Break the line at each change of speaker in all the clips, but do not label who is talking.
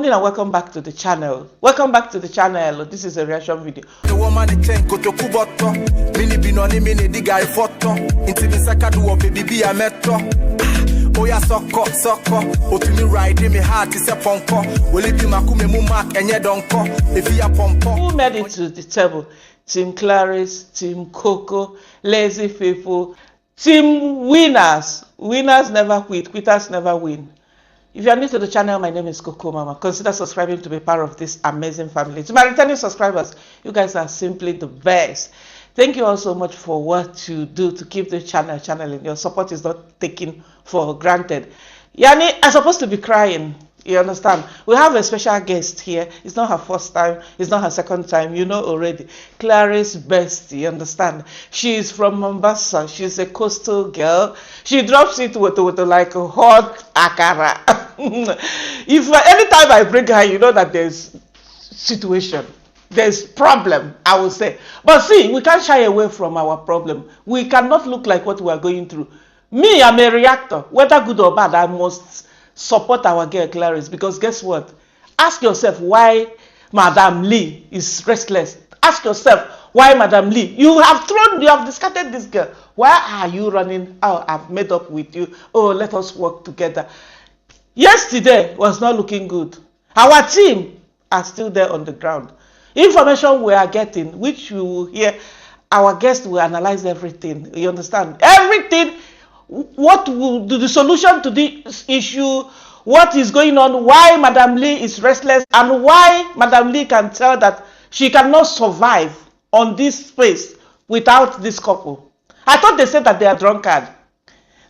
morning and welcome back to the channel. Welcome back to the channel. This is a reaction video.
Oya soko otumi ride me heart is a ponko will it be makume mu mark enye donko if you pompo.
Who made it to the table? Team Claris, Team Coco, lazy people, Team winners. Winners never quit, quitters never win. If you are new to the channel, my name is Cocomama. Consider subscribing to be part of this amazing family. To my returning subscribers, you guys are simply the best. Thank you all so much for what you do to keep the channel channeling. Your support is not taken for granted. Yani, I'm supposed to be crying. You understand? We have a special guest here. It's not her first time. It's not her second time. You know already. Claris Bestie. You understand? She's from Mombasa. She's a coastal girl. She drops it with like a hot akara. If anytime I bring her, you know that there's situation. There's problem, I will say. But see, we can't shy away from our problem. We cannot look like what we are going through. Me, I'm a reactor. Whether good or bad, I must support our girl Claris. Because guess what? Ask yourself why Madam Lee is restless. Ask yourself why Madam Lee. You have discarded this girl. Why are you running? Oh, I've made up with you. Oh, let us work together. Yesterday was not looking good. Our team are still there on the ground. Information we are getting, which you will hear, our guest will analyze everything. You understand? Everything, what will do the solution to this issue, what is going on, why Madam Lee is restless, and why Madam Lee can tell that she cannot survive on this space without this couple. I thought they said that they are drunkard.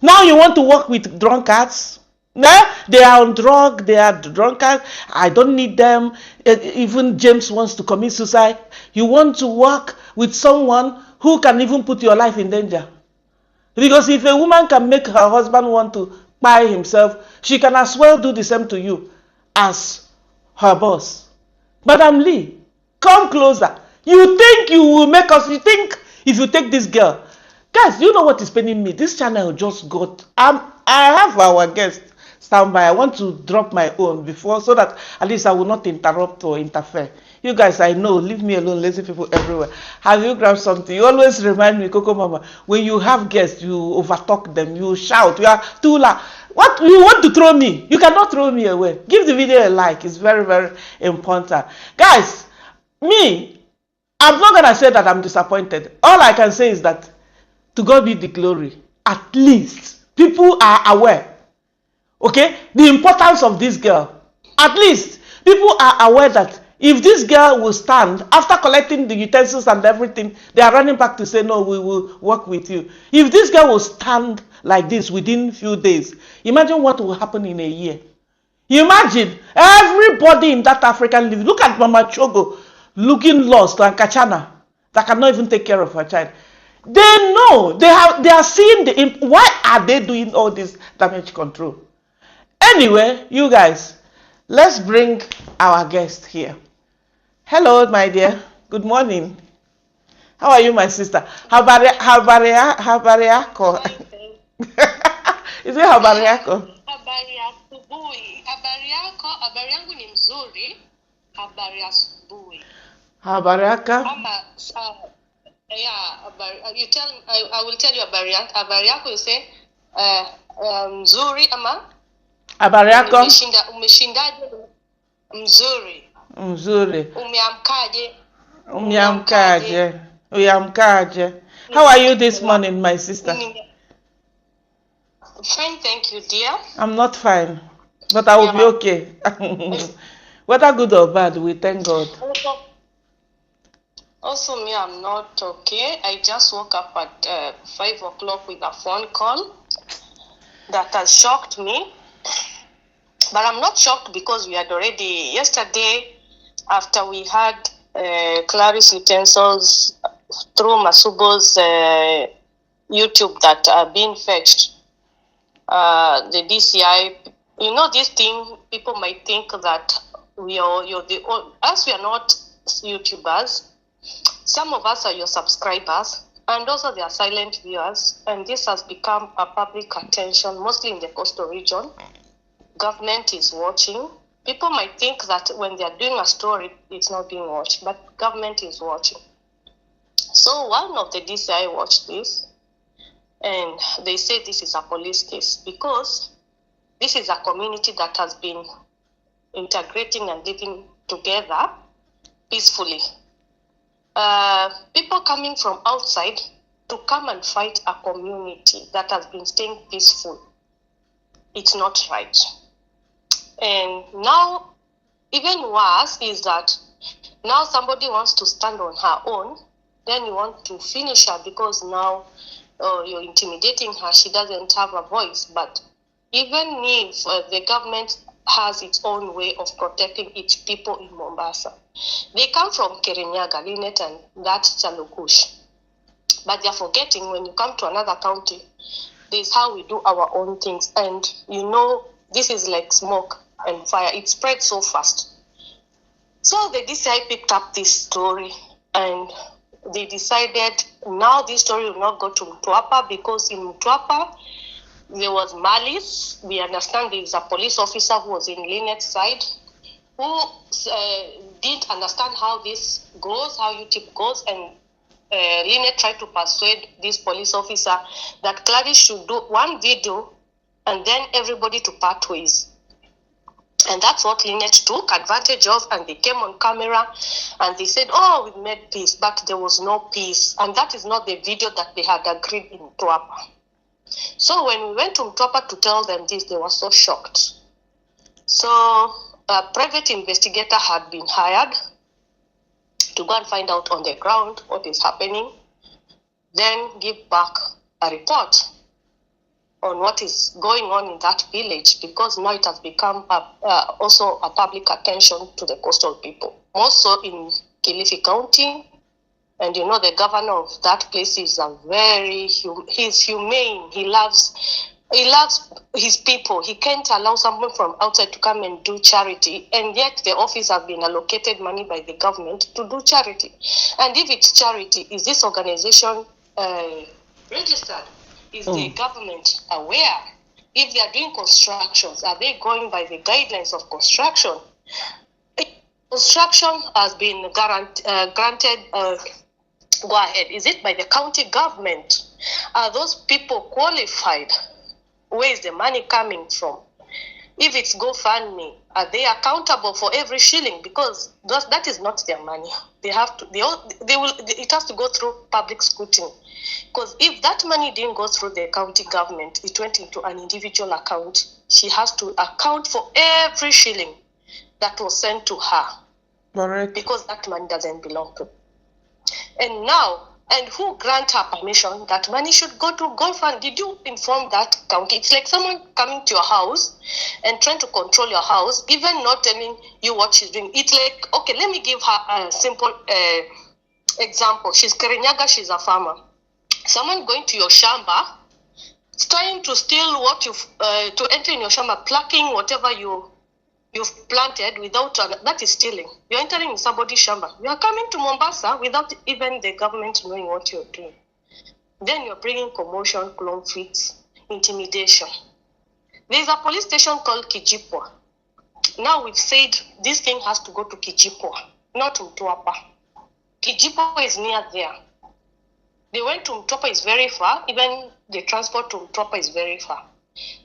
Now you want to work with drunkards? No, they are on drug, they are drunkard. I don't need them. Even James wants to commit suicide. You want to work with someone who can even put your life in danger. Because if a woman can make her husband want to buy himself, she can as well do the same to you as her boss. Madam Lee, come closer. You think you will make us, you think if you take this girl. Guys, you know what is paining me? This channel just got, I have our guest stand by. I want to drop my own before so that at least I will not interrupt or interfere. You guys, I know, leave me alone, lazy people everywhere. Have you grabbed something? You always remind me, Cocomama, when you have guests, you overtalk them, you shout, you are too loud. What, you want to throw me? You cannot throw me away. Give the video a like. It's very, very important. Guys, me, I'm not going to say that I'm disappointed. All I can say is that to God be the glory. At least people are aware. Okay, the importance of this girl. At least people are aware that if this girl will stand after collecting the utensils and everything, they are running back to say no, we will work with you. If this girl will stand like this within few days, imagine what will happen in a year. Imagine everybody in that African living. Look at Mama Chogo looking lost, and Kachana that cannot even take care of her child. They know, they are seeing why are they doing all this damage control? Anyway, you guys, let's bring our guest here. Hello, my dear. Good morning. How are you, my sister? Habariako. Is it Habariako?
Habariangu ni mzuri. Habariasubui.
Habariaka?
Yeah, you tell. I will tell you Habariako. You say mzuri ama.
Habariako.
Umeshindaje? Mzuri.
Mzuri.
Umeamkaje?
Uyamkaje. How are you this morning, my sister?
Fine, thank you, dear.
I'm not fine, but I will be okay. Whether good or bad, we thank God.
Also, me, I'm not okay. I just woke up at 5 o'clock with a phone call that has shocked me. But I'm not shocked because we had already, yesterday, after we had Claris utensils through Masubo's YouTube that are being fetched, the DCI, you know, this thing, people might think that as we are not YouTubers, some of us are your subscribers, and also they are silent viewers, and this has become a public attention, mostly in the coastal region. Government is watching. people might think that when they are doing a story, it's not being watched, but government is watching. So one of the DCI watched this, and they say this is a police case because this is a community that has been integrating and living together peacefully. People coming from outside to come and fight a community that has been staying peaceful, it's not right. And now, even worse is that now somebody wants to stand on her own, then you want to finish her because now you're intimidating her, she doesn't have a voice. But even if the government has its own way of protecting its people in Mombasa, they come from Kirinyaga, Linet, and that Chalukush. But they're forgetting when you come to another county, this is how we do our own things. And you know, this is like smoke and fire. It spreads so fast. So the DCI picked up this story and they decided now this story will not go to Mtwapa because in Mtwapa there was malice. We understand there is a police officer who was in Linet's side who didn't understand how this goes, how UTIP goes, and Linet tried to persuade this police officer that Claris should do one video and then everybody to part ways. And that's what Linet took advantage of, and they came on camera and they said, oh, we made peace, but there was no peace. And that is not the video that they had agreed in Mtwapa. So when we went to Mtwapa to tell them this, they were so shocked. So a private investigator had been hired to go and find out on the ground what is happening, then give back a report on what is going on in that village, because now it has become also a public attention to the coastal people, more so in Kilifi County. And you know, the governor of that place is he's humane. He loves his people. He can't allow someone from outside to come and do charity, and yet the office has been allocated money by the government to do charity. And if it's charity, is this organization registered? Is the government aware? If they are doing constructions, are they going by the guidelines of construction? If construction has been granted, go ahead. Is it by the county government? Are those people qualified? Where is the money coming from? If it's GoFundMe, are they accountable for every shilling? Because that is not their money. They have to. It has to go through public scrutiny. Because if that money didn't go through the county government, it went into an individual account. She has to account for every shilling that was sent to her.
Correct.
Because that money doesn't belong to her. And now, and who grant her permission that money should go to GoFund? Did you inform that county? It's like someone coming to your house and trying to control your house, even not telling you what she's doing. It's like, okay, let me give her a simple example. She's Kirinyaga, she's a farmer. Someone going to your shamba, trying to steal what you've, to enter in your shamba, plucking whatever you've planted without, that is stealing. You're entering in somebody's shamba. You are coming to Mombasa without even the government knowing what you're doing. Then you're bringing commotion, conflicts, intimidation. There's a police station called Kijipwa. Now we've said this thing has to go to Kijipwa, not to Mtwapa. Kijipwa is near there. They went to Mtwapa, is very far. Even the transport to Mtwapa is very far.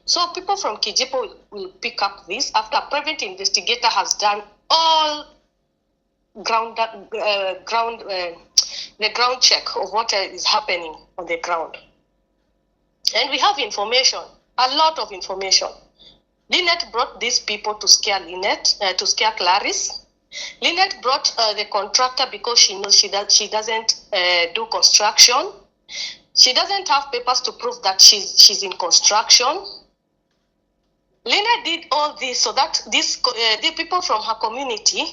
So people from Kijipwa will pick up this after a private investigator has done all the ground check of what is happening on the ground. And we have information, a lot of information. Linet brought these people to scare to scare Claris. Linet brought the contractor because she knows she doesn't do construction. She doesn't have papers to prove that she's in construction. Linet did all this so that the people from her community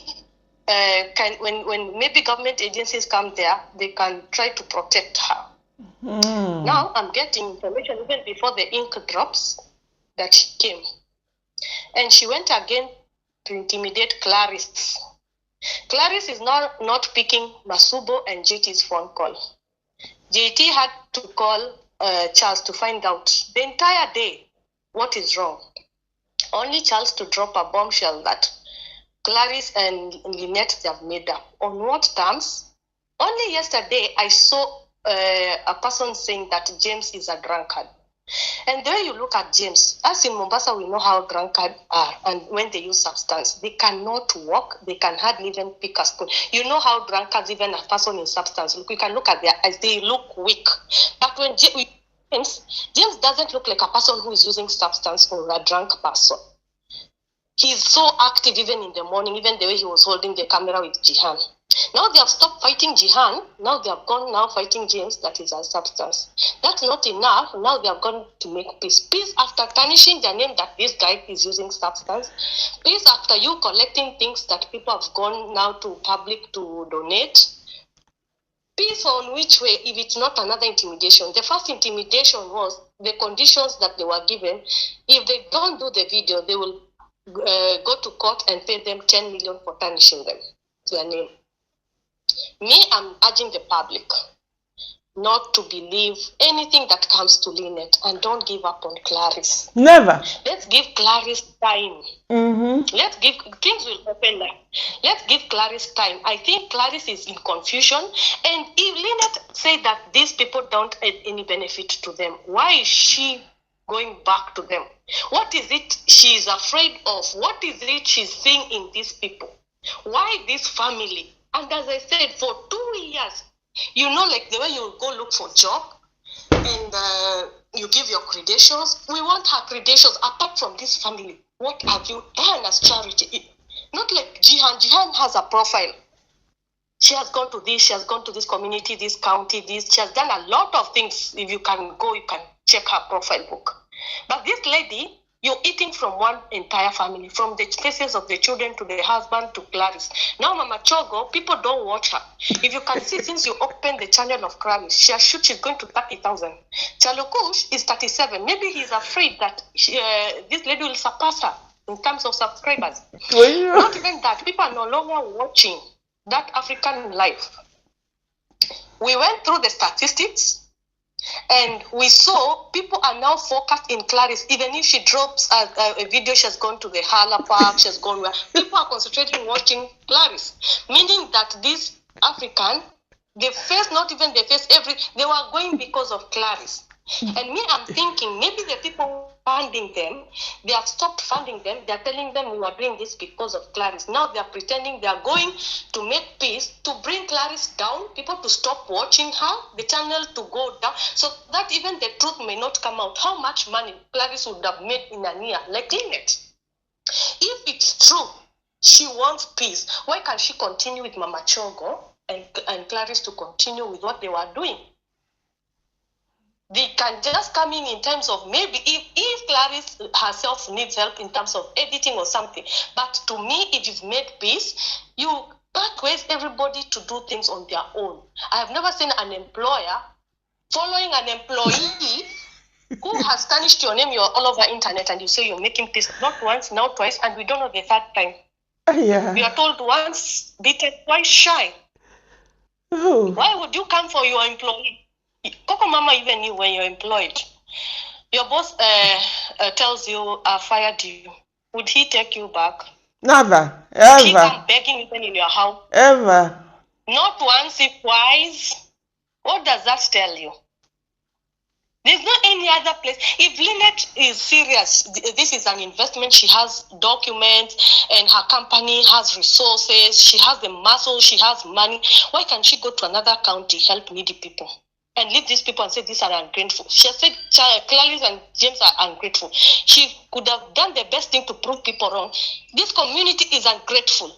can, when maybe government agencies come there, they can try to protect her. Now I'm getting information even before the ink drops that she came. And she went again to intimidate Claris. Claris is not picking Masubo and JT's phone call. JT had to call Charles to find out the entire day what is wrong. Only Charles to drop a bombshell that Claris and Lynette, they have made up. On what terms? Only yesterday, I saw a person saying that James is a drunkard. And the way you look at James, as in Mombasa, we know how drunkards are, and when they use substance, they cannot walk, they can hardly even pick a spoon. You know how drunkards, even a person in substance, look, you can look at their eyes, they look weak. But when James doesn't look like a person who is using substance or a drunk person. He's so active even in the morning, even the way he was holding the camera with Jihan. Now they have stopped fighting Jihan. Now they have gone now fighting James, that is a substance. That's not enough. Now they have gone to make peace. Peace after tarnishing the name that this guy is using substance. Peace after you collecting things that people have gone now to public to donate. Peace on which way, if it's not another intimidation. The first intimidation was the conditions that they were given. If they don't do the video, they will go to court and pay them 10 million for tarnishing them, their name. Me, I'm urging the public not to believe anything that comes to Lynette, and don't give up on Claris.
Never.
Let's give Claris time. Let's give, things will open now. Let's give Claris time. I think Claris is in confusion, and if Lynette say that these people don't add any benefit to them, why is she going back to them? What is it she's afraid of? What is it she's seeing in these people? Why this family? And as I said, for 2 years, you know, like the way you go look for job and you give your credentials. We want her credentials apart from this family. What have you done as charity? Not like Jihan. Jihan has a profile. She has gone to this, she has gone to this community, this county, this. She has done a lot of things. If you can go, you can check her profile book. But this lady, you're eating from one entire family, from the faces of the children to the husband to Claris. Now, Mama Chogo, people don't watch her. If you can see, since you opened the channel of Claris, she's going to 30,000. Chalokush is 37. Maybe he's afraid that this lady will surpass her in terms of subscribers. Not even that. People are no longer watching that African life. We went through the statistics. And we saw people are now focused in Claris. Even if she drops a video, she has gone to the Hala Park, she has gone where people are concentrating watching Claris. Meaning that this African, they face, not even they face they were going because of Claris. And me, I'm thinking maybe the people funding them, they have stopped funding them. They're telling them we are doing this because of Claris. Now they're pretending they're going to make peace, to bring Claris down, people to stop watching her, the channel to go down, so that even the truth may not come out. How much money Claris would have made in a year, like Lynette. If it's true, she wants peace, why can't she continue with Mama Chogo and Claris to continue with what they were doing? They can just come in terms of maybe if Claris herself needs help in terms of editing or something. But to me, if you've made peace, you pathways everybody to do things on their own. I have never seen an employer following an employee who has tarnished your name, you're all over internet, and you say you're making peace not once, now twice, and we don't know the third time.
Yeah.
We are told once beaten, twice shy.
Oh.
Why would you come for your employee? Cocomama, even you, when you're employed, your boss tells you, I fired you. Would he take you back?
Never.
Would he
Ever.
come begging even in your house?
Ever.
Not once, if twice. What does that tell you? There's not any other place. If Lynette is serious, this is an investment. She has documents and her company has resources. She has the muscle. She has money. Why can't she go to another county, help needy people? And leave these people and say these are ungrateful. She said Claris and James are ungrateful. She could have done the best thing to prove people wrong. This community is ungrateful.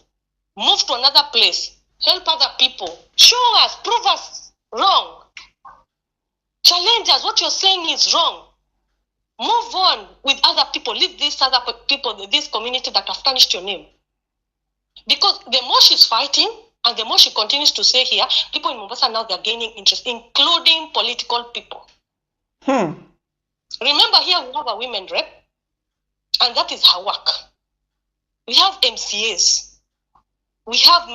Move to another place. Help other people. Show us, prove us wrong. Challenge us. What you're saying is wrong. Move on with other people. Leave these other people, this community that have tarnished your name. Because the more she's fighting, and the more she continues to say here, people in Mombasa now, they're gaining interest, including political people. Remember here we have a women rep, and that is her work. We have MCAs. We have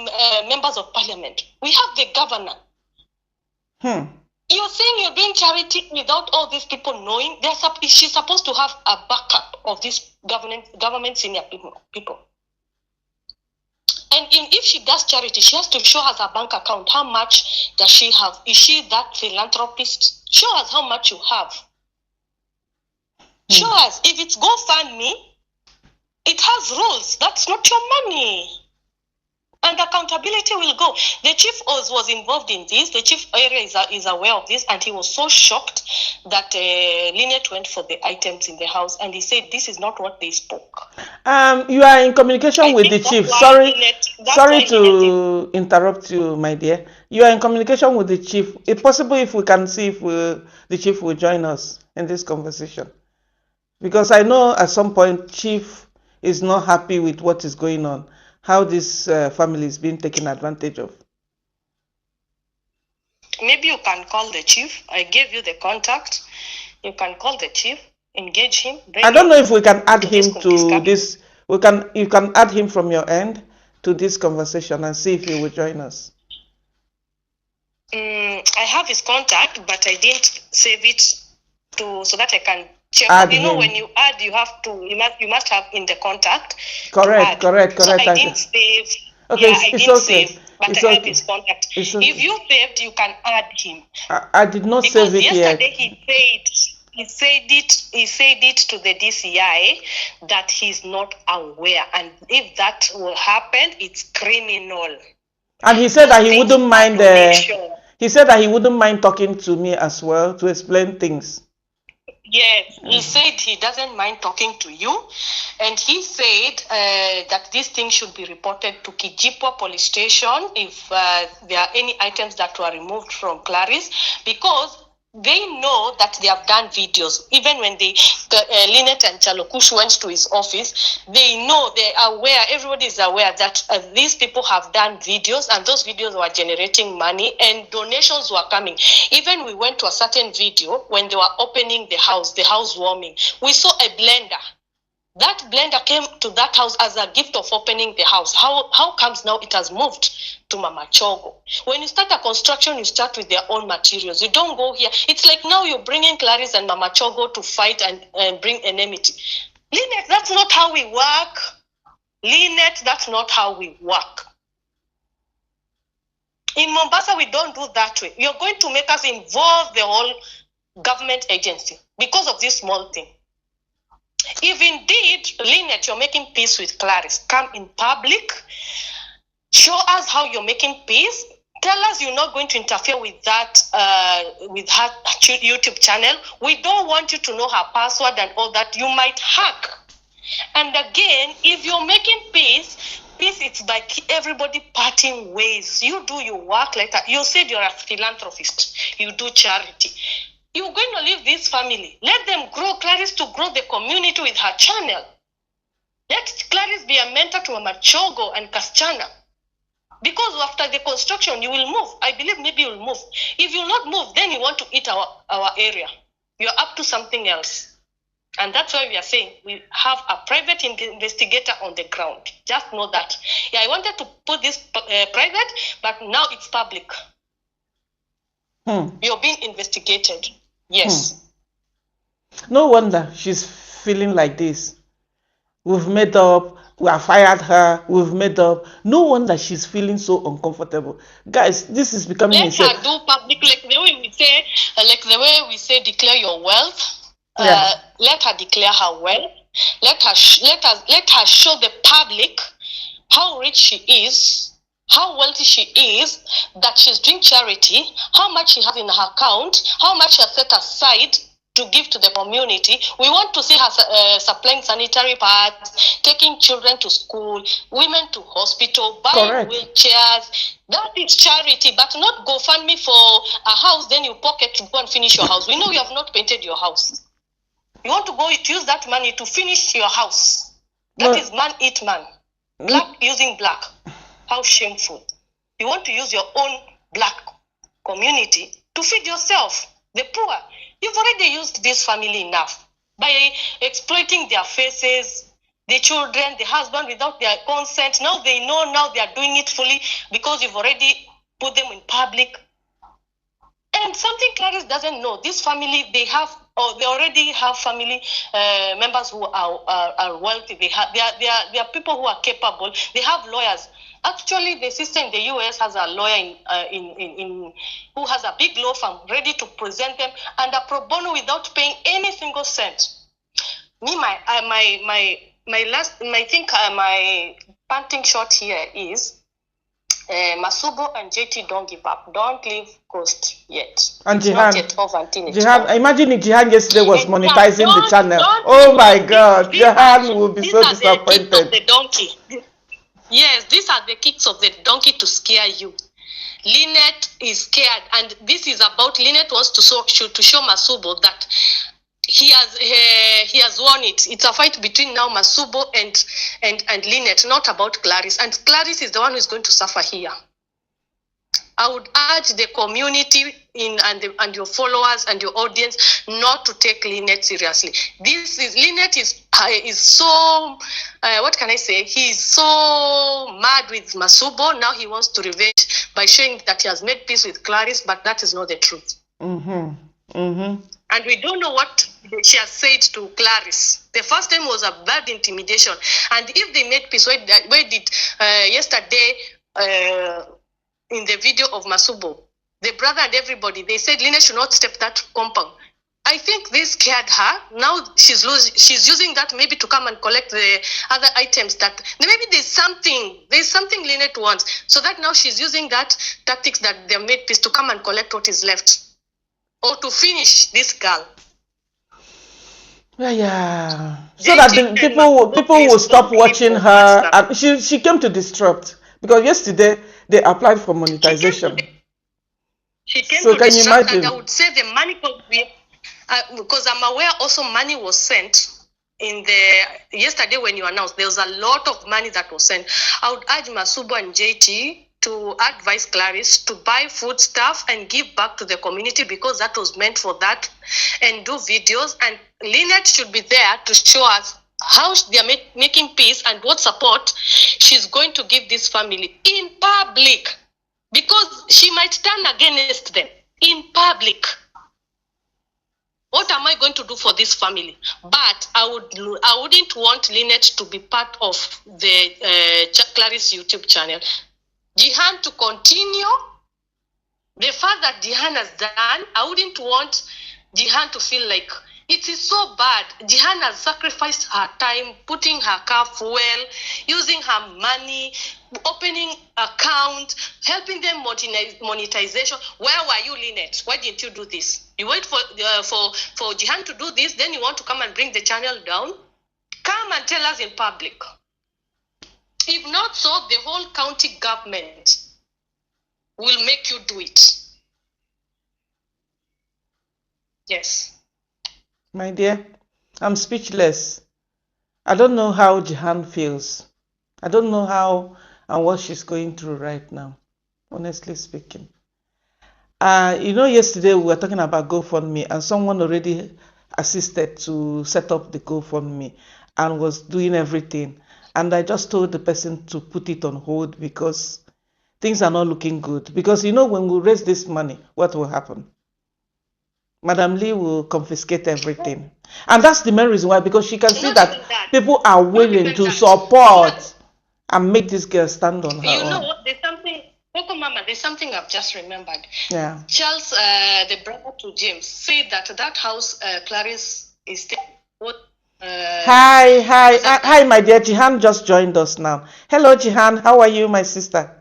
members of parliament. We have the governor. You're saying you're doing charity without all these people knowing? She's supposed to have a backup of these government senior people. if she does charity, she has to show us her bank account. How much does she have? Is she that philanthropist? Show us how much you have. Show us. If it's GoFundMe, it has rules. That's not your money. And accountability will go. The chief was involved in this. The chief area is aware of this, and he was so shocked that Lynette went for the items in the house, and he said, "This is not what they spoke."
You are in communication with the chief. Sorry to interrupt you, my dear. You are in communication with the chief. It's possible if we can see if the chief will join us in this conversation, because I know at some point chief is not happy with what is going on. How this family is being taken advantage of.
Maybe you can call the chief. I gave you the contact. You can call the chief, engage him.
I don't know if we can add him to this. You can add him from your end to this conversation and see if he will join us.
I have his contact, but I didn't save it so that I can check. When you add, you must have in the contact.
Correct.
So I didn't save.
Okay,
I didn't save, but I have
okay.
his contact.
Okay.
If you saved, you can add him.
I did not save it yet.
Yesterday he said it to the DCI that he's not aware, and if that will happen, it's criminal.
And he said that he wouldn't mind. He said that he wouldn't mind talking to me as well to explain things.
Yes, he said he doesn't mind talking to you, and he said that this thing should be reported to Kijipwa police station if there are any items that were removed from Claris, because they know that they have done videos. Even when Lynette and Chalokush went to his office, they know, they are aware, everybody is aware that these people have done videos, and those videos were generating money and donations were coming. Even we went to a certain video when they were opening the house warming. We saw a blender. That blender came to that house as a gift of opening the house. How comes now it has moved to Mama Chogo? When you start a construction, you start with their own materials. You don't go here. It's like now you're bringing Claris and Mama Chogo to fight and bring enmity. Lynette, that's not how we work. Lynette, that's not how we work. In Mombasa, we don't do that way. You're going to make us involve the whole government agency because of this small thing. If indeed, Lynette, you're making peace with Claris, come in public, show us how you're making peace. Tell us you're not going to interfere with that, with her YouTube channel. We don't want you to know her password and all that. You might hack. And again, if you're making peace, it's by everybody parting ways. You do your work later. You said you're a philanthropist. You do charity. You're going to leave this family. Let them grow, Claris to grow the community with her channel. Let Claris be a mentor to Mama Chogo and Kaschana. Because after the construction, you will move. I believe maybe you'll move. If you'll not move, then you want to eat our area. You're up to something else. And that's why we are saying we have a private investigator on the ground. Just know that. Yeah, I wanted to put this private, but now it's public. You're being investigated. Yes.
No wonder she's feeling like this. We've made up. We have fired her. We've made up. No wonder she's feeling so uncomfortable. Guys, this is becoming insane.
Let her do public, like the way we say, declare your wealth. Let her declare her wealth. Let her show the public how rich she is, how wealthy she is, that she's doing charity, how much she has in her account, how much she has set aside to give to the community. We want to see her supplying sanitary pads, taking children to school, women to hospital, buying wheelchairs. That is charity, but not GoFundMe for a house, then you pocket to go and finish your house. We know you have not painted your house. You want to go to use that money to finish your house. That is man eat man. Black using black. How shameful. You want to use your own black community to feed yourself, the poor. You've already used this family enough by exploiting their faces, the children, the husband without their consent. Now they know, now they are doing it fully because you've already put them in public. And something Claris doesn't know, this family, they already have family members who are wealthy. They are people who are capable. They have lawyers. Actually, the sister in the US has a lawyer who has a big law firm ready to present them under pro bono without paying any single cent. Me, my panting shot here is Masubo and JT don't give up. Don't leave Coast yet.
And
it's
Jihan,
not yet over until it's
Jihan,
over.
imagine if Jihan yesterday was
And
monetizing the channel.
don't
Oh my God,
these
Jihan will be
these
so
are the kicks of
disappointed.
the donkey. Yes, these are the kicks of the donkey to scare you. Lynette is scared, and this is about Lynette wants to show Masubo that he has won it. It's a fight between now Masubo and Lynette, not about Claris. And Claris is the one who is going to suffer here. I would urge the community and your followers and your audience not to take Lynette seriously. Lynette is so what can I say? He's so mad with Masubo. Now he wants to revenge by showing that he has made peace with Claris, but that is not the truth. And we don't know what she has said to Claris. The first time was a bad intimidation. And if they made peace, where did yesterday in the video of Masubo, the brother and everybody, they said Lynette should not step that compound. I think they scared her. Now she's using that maybe to come and collect the other items that maybe there's something Lynette wants. So that now she's using that tactics that they made peace to come and collect what is left. Or to finish this girl.
Yeah. So that the people will stop watching her. And she came to disrupt because yesterday they applied for monetization.
She came
so
to
can you
disrupt,
imagine?
and I would say the money because I'm aware also money was sent yesterday when you announced there was a lot of money that was sent. I would urge Masubo and JT to advise Claris to buy food stuff and give back to the community because that was meant for that, and do videos. And Lynette should be there to show us how they are making peace and what support she's going to give this family in public, because she might turn against them in public. What am I going to do for this family? But I wouldn't want Lynette to be part of the Claris YouTube channel. Jihan to continue the fact that Jihan has done. I wouldn't want Jihan to feel like it is so bad. Jihan has sacrificed her time, putting her car fuel, using her money, opening account, helping them monetization. Where were you, Lynette? Why didn't you do this? You wait for Jihan to do this, then you want to come and bring the channel down? Come and tell us in public. If not so, the whole county government will make you do it. Yes.
My dear, I'm speechless. I don't know how Jihan feels. I don't know how and what she's going through right now, honestly speaking. Yesterday we were talking about GoFundMe, and someone already assisted to set up the GoFundMe and was doing everything. And I just told the person to put it on hold because things are not looking good. Because when we raise this money, what will happen? Madam Lee will confiscate everything. And that's the main reason why, because she can see that people are willing to support and make this girl stand on her own.
You know what? There's something, Cocomama, there's something I've just remembered.
Yeah.
Charles, the brother to James, said that house Claris is what.
Hi, my dear. Jihan just joined us now. Hello, Jihan. How are you, my sister?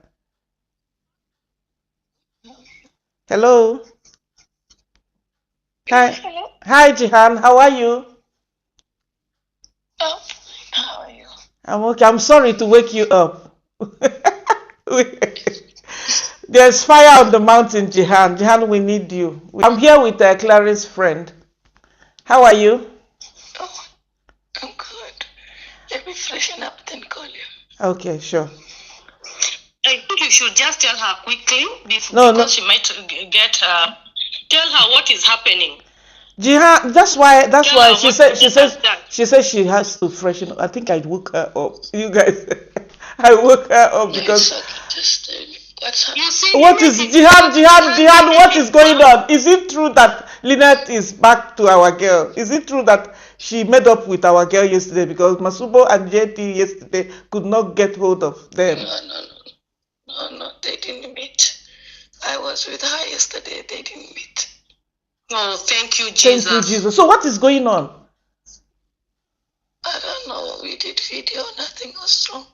Hello. Hi.
Hello.
Hi, Jihan. How are you?
Oh, how are you?
I'm okay. I'm sorry to wake you up. There's fire on the mountain, Jihan. Jihan, we need you. I'm here with Claris' friend. How are you?
Oh, I'm good. Let me freshen up, then call you.
Okay, sure.
I think you should just tell her quickly because
No.
she might get. Tell her what is happening.
Jihan, that's why she says she has to freshen up. I think I woke her up. You guys, I woke her up because
What's happening? You see,
What is Jihan, what is going on? Is it true that Lynette is back to our girl? Is it true that she made up with our girl yesterday? Because Masubo and JT yesterday could not get hold of them.
No, they didn't meet. I was with her yesterday, they didn't meet. Oh, thank you, Jesus.
Thank you, Jesus. So what is going on?
I don't know. We did video, nothing was wrong.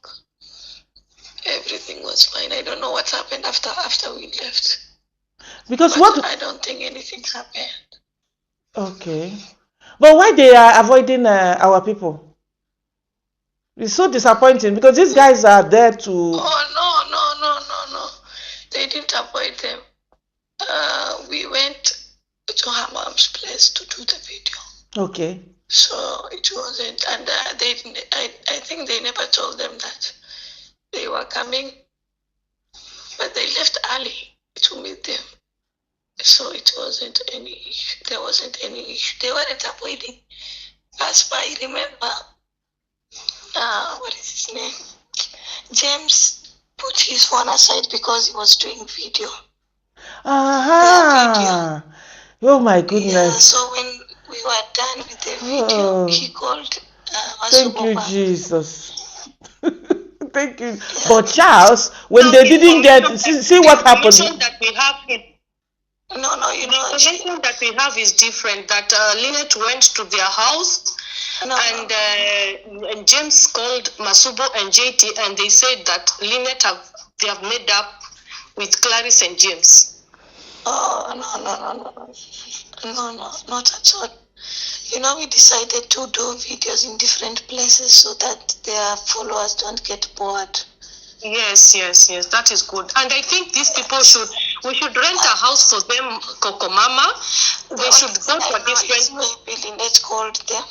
Everything was fine. I don't know what happened after we left.
Because
but I don't think anything happened.
Okay. But why they are avoiding our people? It's so disappointing because these guys are there to...
Oh, no. They didn't avoid them. We went to her mom's place to do the video.
Okay.
So it wasn't, and I think they never told them that they were coming, but they left early to meet them. So it wasn't any issue. There wasn't any issue. They weren't avoiding. As far as I remember, what is his name? James put his phone aside because he was doing video.
Aha! Oh my goodness.
Yeah, so when we were done with the video, he called
Thank you, Jesus. Thank you. Yeah. But Charles, when they didn't get, see what happened.
That we have him. No, the information that we have is different. That Lynette went to their house, and James called Masubo and JT, and they said that Lynette they have made up with Claris and James. Oh, no, not at all. We decided to do videos in different places so that their followers don't get bored. Yes, that is good. And I think these people we should rent a house for them, Cocomama. They should go to a different... Maybe Lynette called them.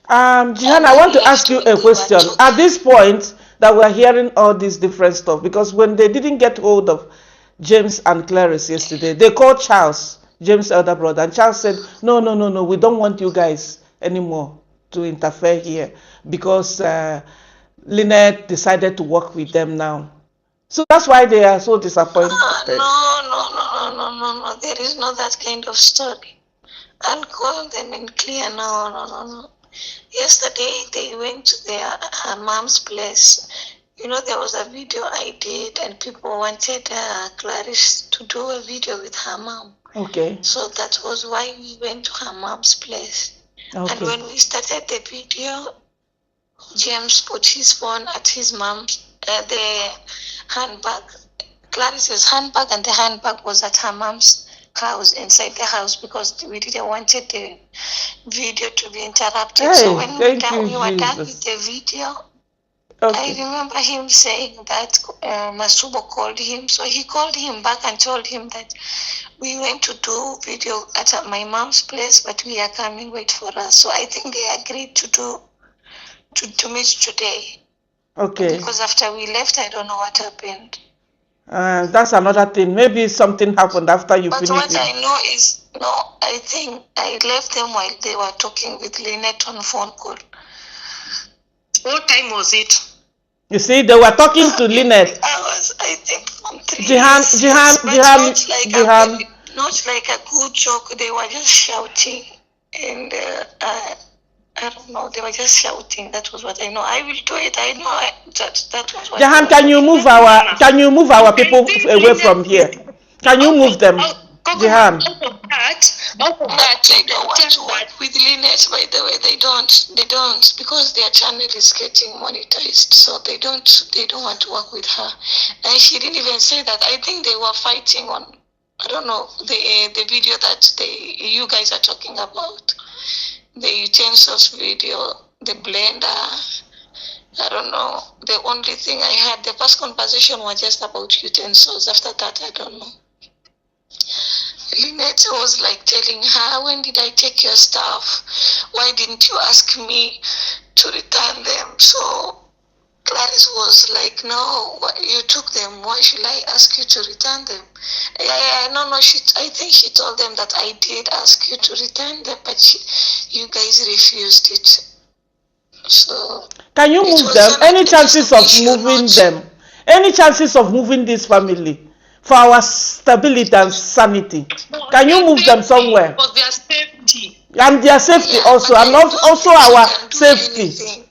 Jihan, I want to ask you a question. At this point that we're hearing all this different stuff, because when they didn't get hold of James and Claris yesterday, they called Charles, James' elder brother, and Charles said, no, we don't want you guys anymore to interfere here because Lynette decided to work with them now. So that's why they are so disappointed.
No. There is not that kind of story. I'll call them in clear. No. Yesterday they went to her mom's place. There was a video I did and people wanted Claris to do a video with her mom.
Okay.
So that was why we went to her mom's place. Okay. And when we started the video, James put his phone at his mom's, the handbag, Claris's handbag, and the handbag was at her mom's house, inside the house, because we didn't want the video to be interrupted.
Hey,
so when we were done with the video, I remember him saying that Masubo called him. So he called him back and told him that we went to do video at my mom's place, but we are coming, wait for us. So I think they agreed to meet today.
Okay.
Because after we left, I don't know what happened.
That's another thing. Maybe something happened after you finished.
But what I know is, I think I left them while they were talking with Lynette on phone call. What time was it?
You see, they were talking to Lynette.
I think, from 3
Jihan.
Not like a good joke. They were just shouting. And I don't know. They were just shouting. That was what I know. I will do it. I know that was what
Jihan, can you move our people away from here? Can you move them? Jihan.
They don't want to work with Lynette, by the way. They don't, because their channel is getting monetized, so they don't want to work with her. And she didn't even say that. I think they were fighting on, I don't know, the video that you guys are talking about, the utensils video, the blender. I don't know. The only thing I had, the first conversation was just about utensils. After that, I don't know. Lynette was like telling her, when did I take your stuff? Why didn't you ask me to return them? So Claris was like, no, you took them. Why should I ask you to return them? No. I think she told them that I did ask you to return them, but you guys refused it. So
can you move them? Any chances of moving them? Any chances of moving this family for our stability and sanity? Can you move them somewhere?
For their safety.
And their safety also, and also our safety.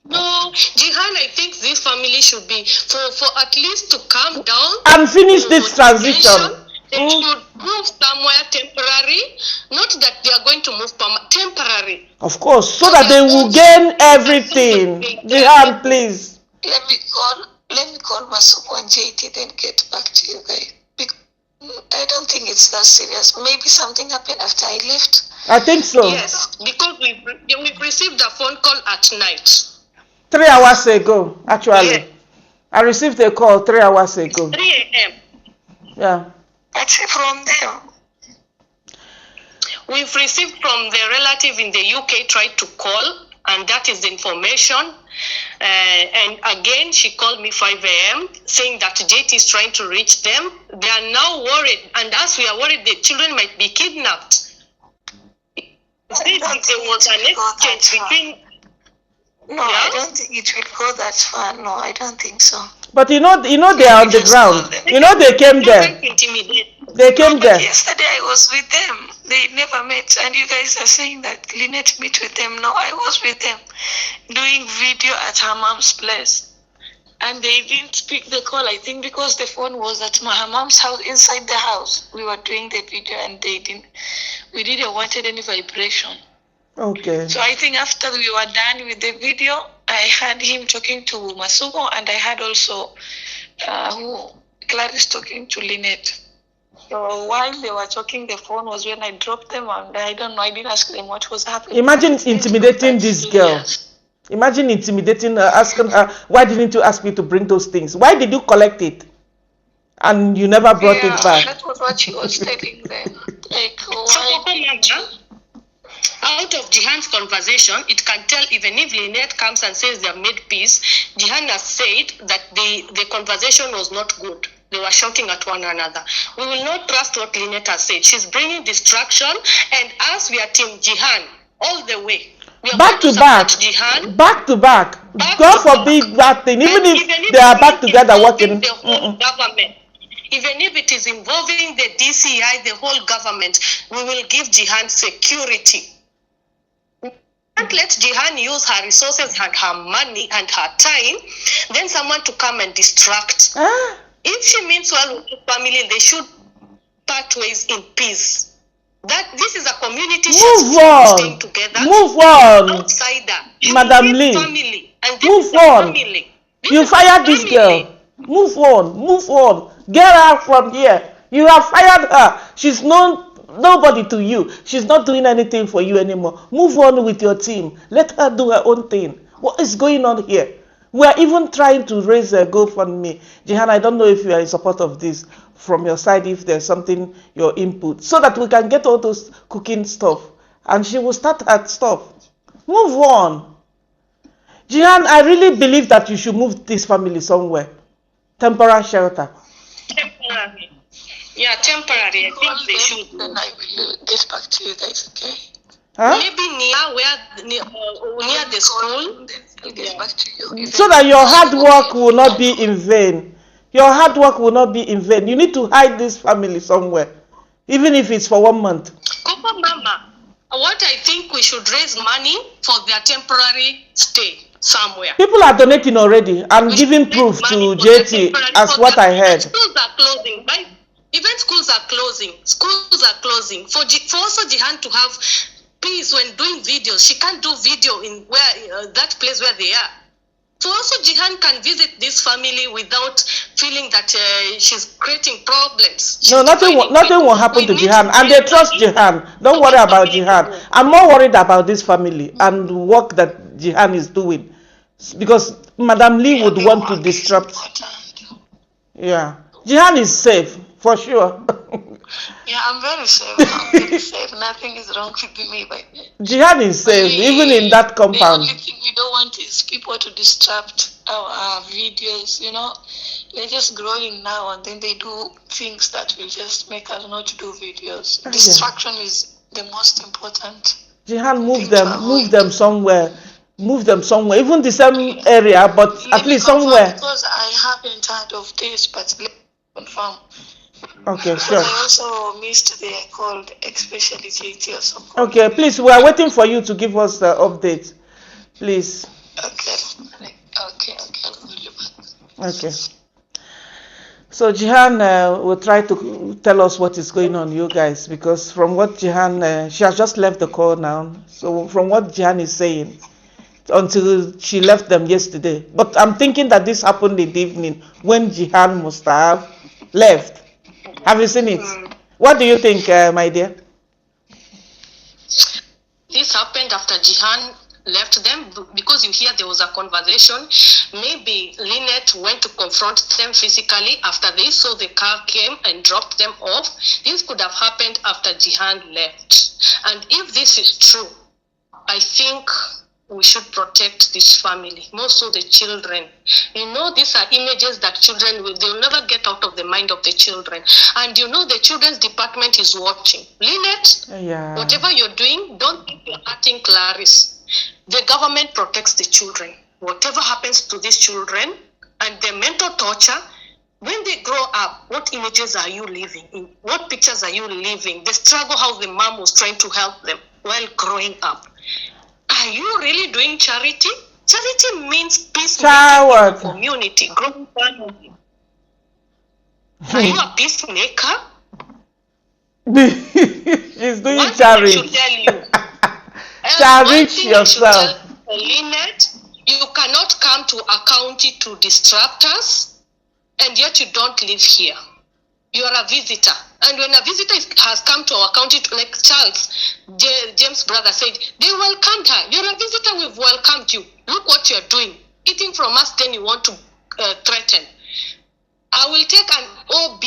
No, Jihan, I think this family should be for at least to calm down
and finish this transition.
They should move somewhere temporary, not that they are going to move temporary.
Of course, so that they will gain everything. Jihan, please.
Let me call Masuko and JT, then get back to you guys. I don't think it's that serious. Maybe something happened after I left.
I think so.
Yes, because we received a phone call at night.
3 hours ago, actually. Yeah. I received a call 3 hours ago.
3 a.m.
Yeah.
That's from them.
We've received from the relative in the UK, tried to call, and that is the information. And again, she called me 5 a.m. saying that JT is trying to reach them. They are now worried, and as we are worried, the children might be kidnapped. There was an exchange between.
No, yeah? I don't think it will go that far. No, I don't think so.
But you know they are on the ground. You know they came there. They came there.
Yesterday I was with them. They never met, and you guys are saying that Lynette met with them. No, I was with them, doing video at her mom's place, and they didn't pick the call. I think because the phone was at her mom's house, inside the house. We were doing the video, and they didn't. We didn't wanted any vibration.
Okay.
So I think after we were done with the video, I had him talking to Masuko, and I had also Claris talking to Lynette. So while they were talking, the phone was when I dropped them, and I don't know, I didn't ask them what was happening.
Imagine intimidating this girl. Imagine intimidating her, asking her, why didn't you ask me to bring those things? Why did you collect it? And you never brought it back.
That was what she was telling them. Like,
out of Jihan's conversation, it can tell even if Lynette comes and says they have made peace, Jihan has said that the conversation was not good. They were shouting at one another. We will not trust what Lynette has said. She's bringing distraction, and as we are Team Jihan all the way. We are
back to back.
Jihan.
Back to back. God forbid that thing. Even if they are back together working.
The whole government. Even if it is involving the DCI, the whole government, we will give Jihan security. We can't let Jihan use her resources and her money and her time, then someone to come and distract. If she means well with the family, they should part ways in peace. That this is a community.
Move on.
Staying together.
Move on.
Outsider.
Madam Lee.
Family. And
move on. You fired this girl. Move on. Move on. Get her from here. You have fired her. She's nobody to you. She's not doing anything for you anymore. Move on with your team. Let her do her own thing. What is going on here? We are even trying to raise a GoFundMe. Jihan, I don't know if you are in support of this from your side, if there's something, your input, so that we can get all those cooking stuff. And she will start her stuff. Move on. Jihan, I really believe that you should move this family somewhere. Temporary shelter.
Temporary. Yeah, temporary. I think they should.
Then I will get back to you guys, okay?
Huh? Maybe near the school.
I'll get back to you.
So that your hard work will not be in vain. Your hard work will not be in vain. You need to hide this family somewhere, even if it's for 1 month.
Cocomama, what I think we should raise money for their temporary stay somewhere.
People are donating already and giving proof to JT as what I heard.
Schools are closing, right? Even schools are closing. Schools are closing. For also Jihan to have peace when doing videos. She can't do video in where that place where they are. So also Jihan can visit this family without feeling that she's creating problems.
No, nothing will happen to Jihan, and they trust Jihan. Don't worry about Jihan. I'm more worried about this family and the work that Jihan is doing, because Madam Lee would want to disrupt. Yeah, Jihan is safe for sure.
Yeah, I'm very safe. I'm very safe. Nothing is wrong with me. But
Jihan is safe, even in that compound.
The only thing we don't want is people to disrupt our videos. You know, they're just growing now, and then they do things that will just make us not do videos. Distraction is the most important.
Jihan, move them somewhere. move them somewhere, even the same area, but at
Maybe
least
confirm,
somewhere.
because I haven't heard of this, but let me confirm.
Okay,
Because
sure.
I also missed the call, especially JT also called
Okay,
me.
please, we are waiting for you to give us the update, please.
Okay. I'll call you back.
Okay. So Jihan will try to tell us what is going on, you guys, because from what Jihan, she has just left the call now. So from what Jihan is saying, until she left them yesterday. But I'm thinking that this happened in the evening when Jihan must have left. Have you seen it? What do you think, my dear?
This happened after Jihan left them because you hear there was a conversation. Maybe Lynette went to confront them physically after they saw the car came and dropped them off. This could have happened after Jihan left. And if this is true, I think we should protect this family, more so the children. You know, these are images that children they'll never get out of the mind of the children. And you know, the children's department is watching. Lynette, whatever you're doing, don't think you're hurting Claris. The government protects the children. Whatever happens to these children and the mental torture, when they grow up, what images are you living in? What pictures are you living? The struggle, how the mom was trying to help them while growing up. Are you really doing charity? Charity means peacemaking in the community, growing family. Are you a peacemaker?
She's doing
One
charity.
thing I should tell you.
Charity yourself.
Lynette, you cannot come to a county to disrupt us, and yet you don't live here. You are a visitor. And when a visitor has come to our county, like Charles, James' brother said, they welcomed her. You're a visitor, we've welcomed you. Look what you're doing. Eating from us, then you want to threaten. I will take an OB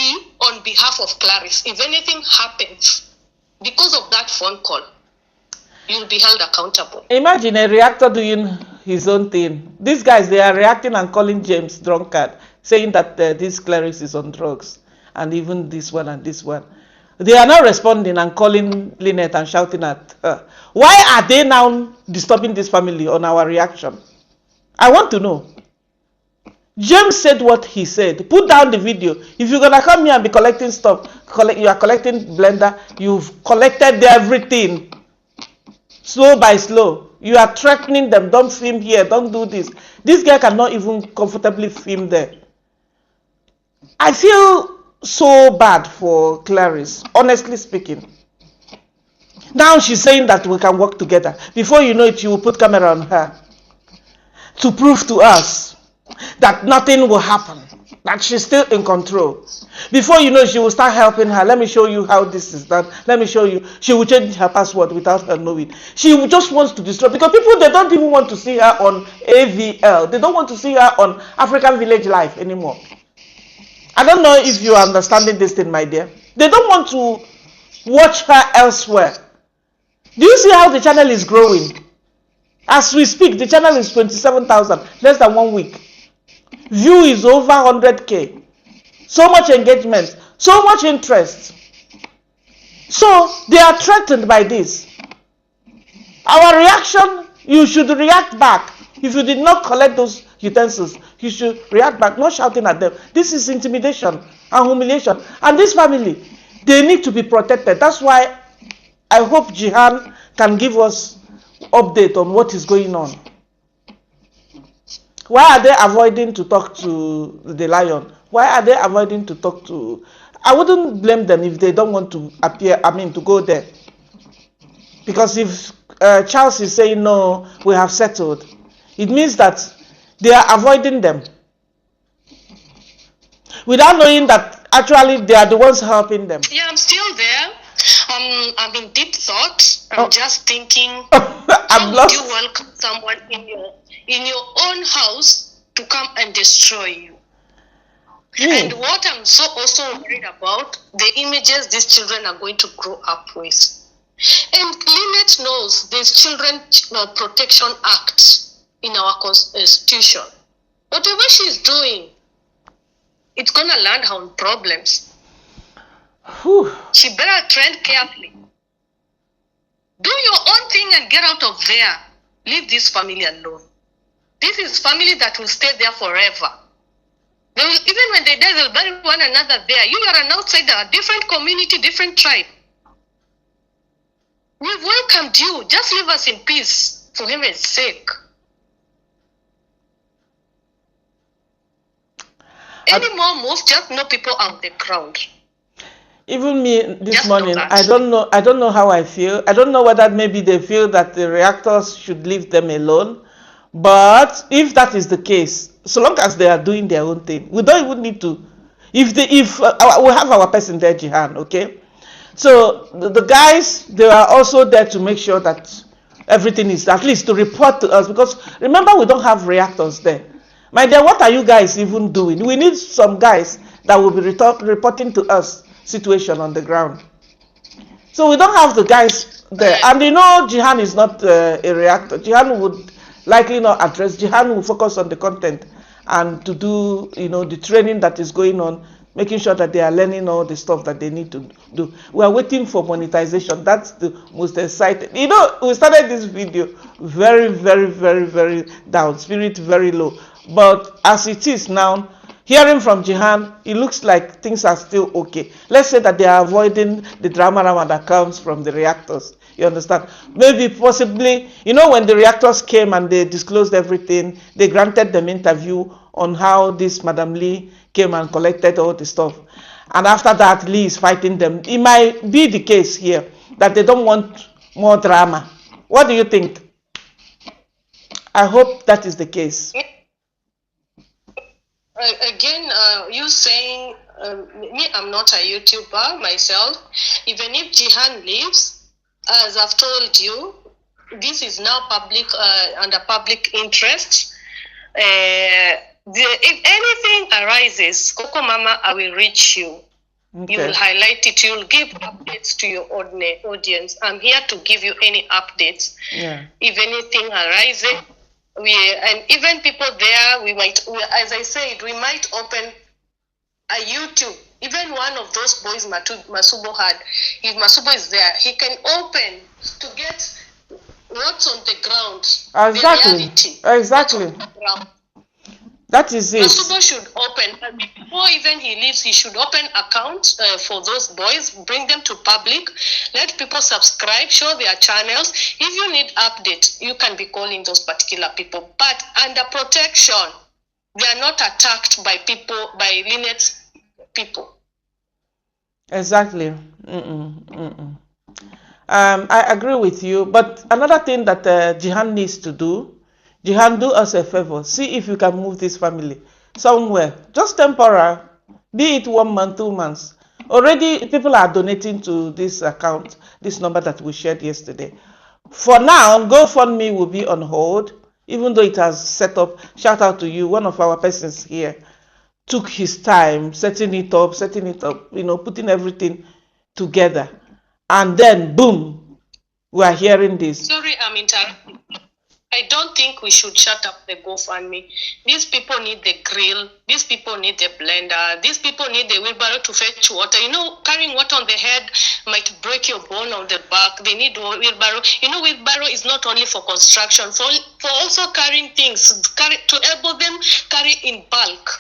on behalf of Claris. If anything happens because of that phone call, you'll be held accountable.
Imagine a reactor doing his own thing. These guys, they are reacting and calling James drunkard, saying that this Claris is on drugs. And even this one and this one. They are not responding and calling Lynette and shouting at her. Why are they now disturbing this family on our reaction? I want to know. James said what he said. Put down the video. If you're going to come here and be collecting stuff, you are collecting blender, you've collected everything. Slow by slow. You are threatening them. Don't film here. Don't do this. This guy cannot even comfortably film there. I feel so bad for Claris, honestly speaking. Now she's saying that we can work together. Before you know it, you will put camera on her to prove to us that nothing will happen, that she's still in control. Before you know, she will start helping her. Let me show you how this is done. Let me show you. She will change her password without her knowing. She just wants to destroy, because people, they don't even want to see her on AVL. They don't want to see her on African Village Life anymore. I don't know if you are understanding this thing, my dear. They don't want to watch her elsewhere. Do you see how the channel is growing? As we speak, the channel is 27,000, less than 1 week. View is over 100K. So much engagement, so much interest. So they are threatened by this. Our reaction, you should react back. If you did not collect those utensils, you should react back, not shouting at them. This is intimidation and humiliation. And this family, they need to be protected. That's why I hope Jihan can give us update on what is going on. Why are they avoiding to talk to the lion? Why are they avoiding to talk to... I wouldn't blame them if they don't want to appear, to go there. Because if Charles is saying, no, we have settled, it means that they are avoiding them. Without knowing that actually they are the ones helping them.
Yeah, I'm still there. I'm in deep thought. I'm just thinking,
how
would you welcome someone in your own house to come and destroy you? And what I'm so also worried about, the images these children are going to grow up with. And Lynette knows there's Children Protection Act in our constitution. Whatever she's doing, it's going to land her on problems.
Whew.
She better tread carefully. Do your own thing and get out of there. Leave this family alone. This is family that will stay there forever. They will, even when they die, they'll bury one another there. You are an outsider, a different community, different tribe. We've welcomed you. Just leave us in peace, for heaven's sake. Any more moves, just know people on the ground.
Even me this
Just know
morning,
that.
I don't know how I feel. I don't know whether maybe they feel that the reactors should leave them alone. But if that is the case, so long as they are doing their own thing, we don't even need to. We have our person there, Jihan, okay? So the guys, they are also there to make sure that everything is, at least to report to us, because remember, we don't have reactors there. My dear, what are you guys even doing? We need some guys that will be reporting to us situation on the ground. So we don't have the guys there. And you know, Jihan is not a reactor. Jihan would likely not address. Jihan will focus on the content and to do, you know, the training that is going on, making sure that they are learning all the stuff that they need to do. We are waiting for monetization. That's the most exciting. You know, we started this video very, very, very, very down, spirit very low. But as it is now, hearing from Jihan, it looks like things are still okay. Let's say that they are avoiding the drama that comes from the reactors. You understand? Maybe, possibly, you know, when the reactors came and they disclosed everything, they granted them interview on how this Madam Lee came and collected all the stuff. And after that, Lee is fighting them. It might be the case here that they don't want more drama. What do you think? I hope that is the case.
Again, you saying, me, I'm not a YouTuber myself. Even if Jihan leaves, as I've told you, this is now public, under public interest. If anything arises, Cocomama, I will reach you. Okay. You will highlight it. You will give updates to your audience. I'm here to give you any updates.
Yeah.
If anything arises, and even people there, as I said, we might open a YouTube. Even one of those boys Masubo had, if Masubo is there, he can open to get what's on the ground.
Exactly.
The reality.
Exactly. That is it.
Masubo should open, and before even he leaves, he should open accounts for those boys, bring them to public, let people subscribe, show their channels. If you need updates, you can be calling those particular people, but under protection. They are not attacked by people, by Lynette's people.
Exactly. I agree with you, but another thing that Jihan needs to do, Jihan, do us a favor. See if you can move this family somewhere, just temporary, be it 1 month, 2 months. Already, people are donating to this account, this number that we shared yesterday. For now, GoFundMe will be on hold, even though it has set up. Shout out to you, one of our persons here took his time setting it up, you know, putting everything together. And then, boom, we are hearing this.
Sorry, I'm interrupting. I don't think we should shut up the GoFundMe. These people need the grill. These people need the blender. These people need the wheelbarrow to fetch water. You know, carrying water on the head might break your bone on the back. They need wheelbarrow. You know, wheelbarrow is not only for construction, for also carrying things, to enable them carry in bulk.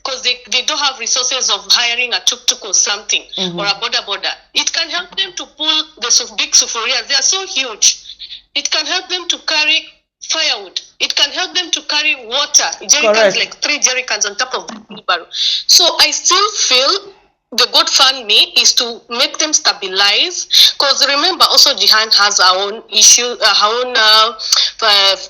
Because they don't have resources of hiring a tuk-tuk or something, or a boda. It can help them to pull the big sufurias. They are so huge. It can help them to carry firewood. It can help them to carry water. Jerrycans, like 3 jerrycans on top of the wheelbarrow. So I still feel the GoFundMe is to make them stabilize. Because remember, also Jihan has her own issue, her own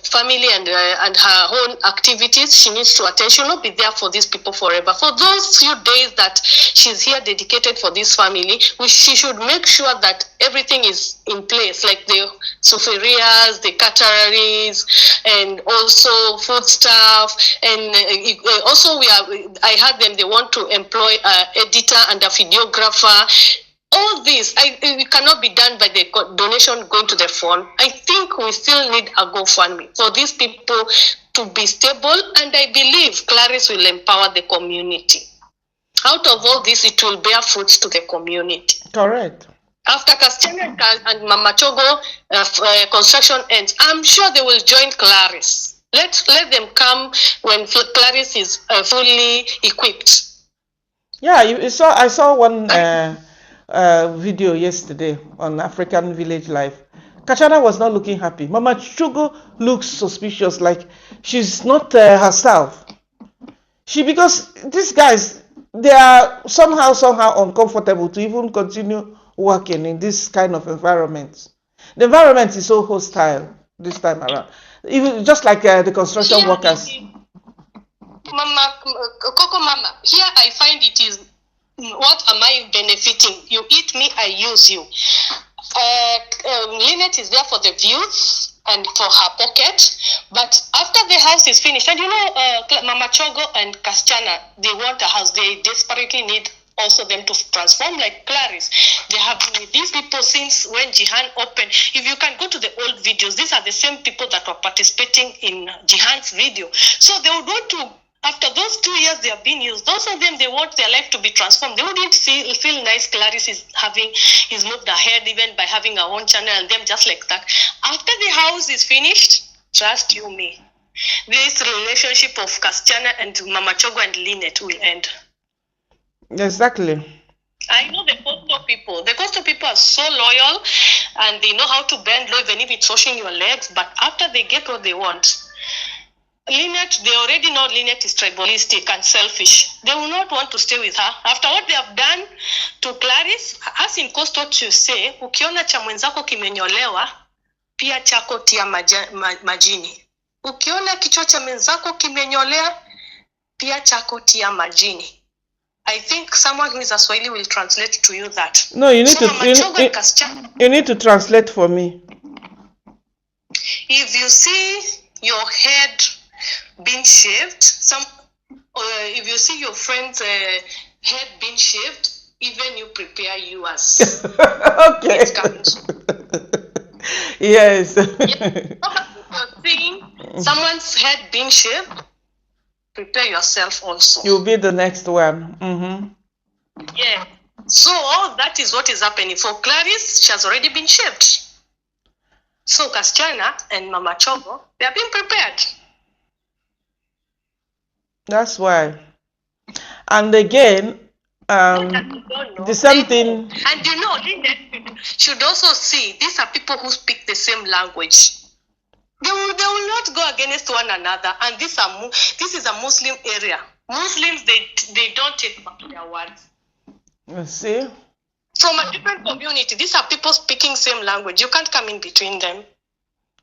family and her own activities. She needs to attend. She will not be there for these people forever. For those few days that she's here dedicated for this family, she should make sure that everything is in place, like the suferias, the caterers, and also food staff. And also I heard them, they want to employ an editor and a videographer. All this, it cannot be done by the donation going to the phone. I think we still need a GoFundMe for these people to be stable, and I believe Claris will empower the community. Out of all this, it will bear fruits to the community.
Correct.
After Christiana and Mama Chogo construction ends, I'm sure they will join Claris. Let them come when Claris is fully equipped.
Yeah, I saw one video yesterday on African Village Life. Kachana was not looking happy. Mama Chogo looks suspicious, like she's not herself. Because these guys, they are somehow uncomfortable to even continue working in this kind of environment. The environment is so hostile this time around, even just like the construction workers.
Cocomama, here I find it is, what am I benefiting? You eat me, I use you. Lynette is there for the views and for her pocket, but after the house is finished, and Mama Chogo and Kaschana, they want a house. They desperately need also them to transform like Claris. They have been with these people since when Jihan opened. If you can go to the old videos, these are the same people that were participating in Jihan's video. So they would want to, after those 2 years they have been used, those of them, they want their life to be transformed. They wouldn't feel nice Claris is moved ahead even by having our own channel and them just like that. After the house is finished, trust you me, this relationship of Kaschana and Mama Chogo and Lynette will end.
Exactly.
I know the coastal people. The coastal people are so loyal and they know how to bend low even if it's washing your legs, but after they get what they want, Lynette, they already know Lynette is tribalistic and selfish. They will not want to stay with her. After what they have done to Claris, as in coastal to say, ukiona cha mwenzako kimenyolewa, pia chako tia majini. Ukiona kichwa cha mwenzako kimenyolewa, pia chako tia majini. I think someone who is a Swahili will translate to you that.
No, you need you need to translate for me.
If you see your head being shaved, if you see your friend's head being shaved, even you prepare yours.
Okay.
It's coming.
Yes.
If you're seeing someone's head being shaved, prepare yourself also.
You'll be the next one. Mm-hmm.
Yeah. So all that is what is happening. For Claris, she has already been shaved. So Kaschana and Mama Chogo, they are being prepared.
That's why. And again, the same thing.
And Lynette should also see, these are people who speak the same language. They will not go against one another. And this is a Muslim area. Muslims, they don't take back their words.
Let's see.
From a different community, these are people speaking same language. You can't come in between them.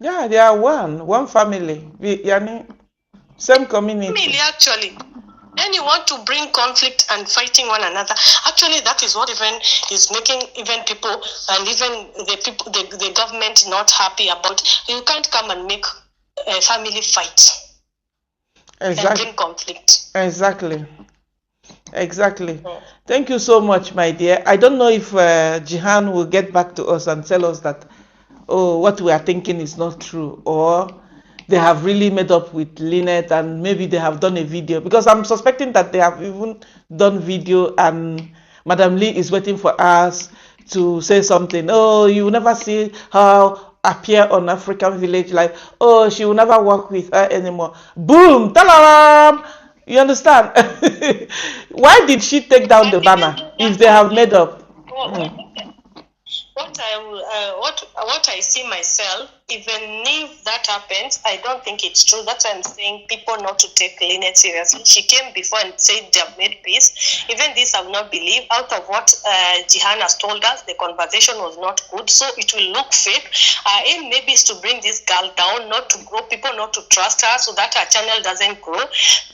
Yeah, they are one family. Same community.
Family, actually. Then you want to bring conflict and fighting one another. Actually, that is what even is making even people and even the government not happy about. You can't come and make a family fight. Exactly. And bring conflict.
Exactly. Thank you so much, my dear. I don't know if Jihan will get back to us and tell us that, what we are thinking is not true, or they have really made up with Lynette and maybe they have done a video, because I'm suspecting that they have even done video and Madam Lee is waiting for us to say something. Oh, you will never see her appear on African Village Life. Oh, she will never work with her anymore. Boom! Ta-da! You understand? Why did she take down the banner if they have made up?
What I see myself, even if that happens, I don't think it's true. That's why I'm saying people not to take Lynette seriously. She came before and said they have made peace. Even this I will not believe. Out of what Jihan has told us, the conversation was not good, so it will look fake. Our aim maybe is to bring this girl down, not to grow, people not to trust her, so that her channel doesn't grow.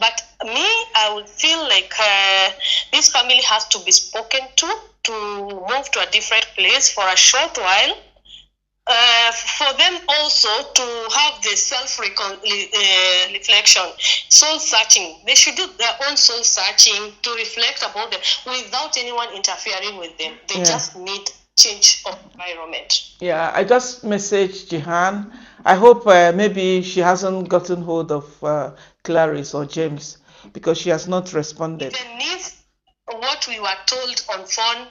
But me, I would feel like this family has to be spoken to move to a different place for a short while, for them also to have the self-reflection, soul searching. They should do their own soul searching to reflect about them without anyone interfering with them. They just need change of environment. Yeah,
I just messaged Jihan. I hope maybe she hasn't gotten hold of Claris or James, because she has not responded.
Even if what we were told on phone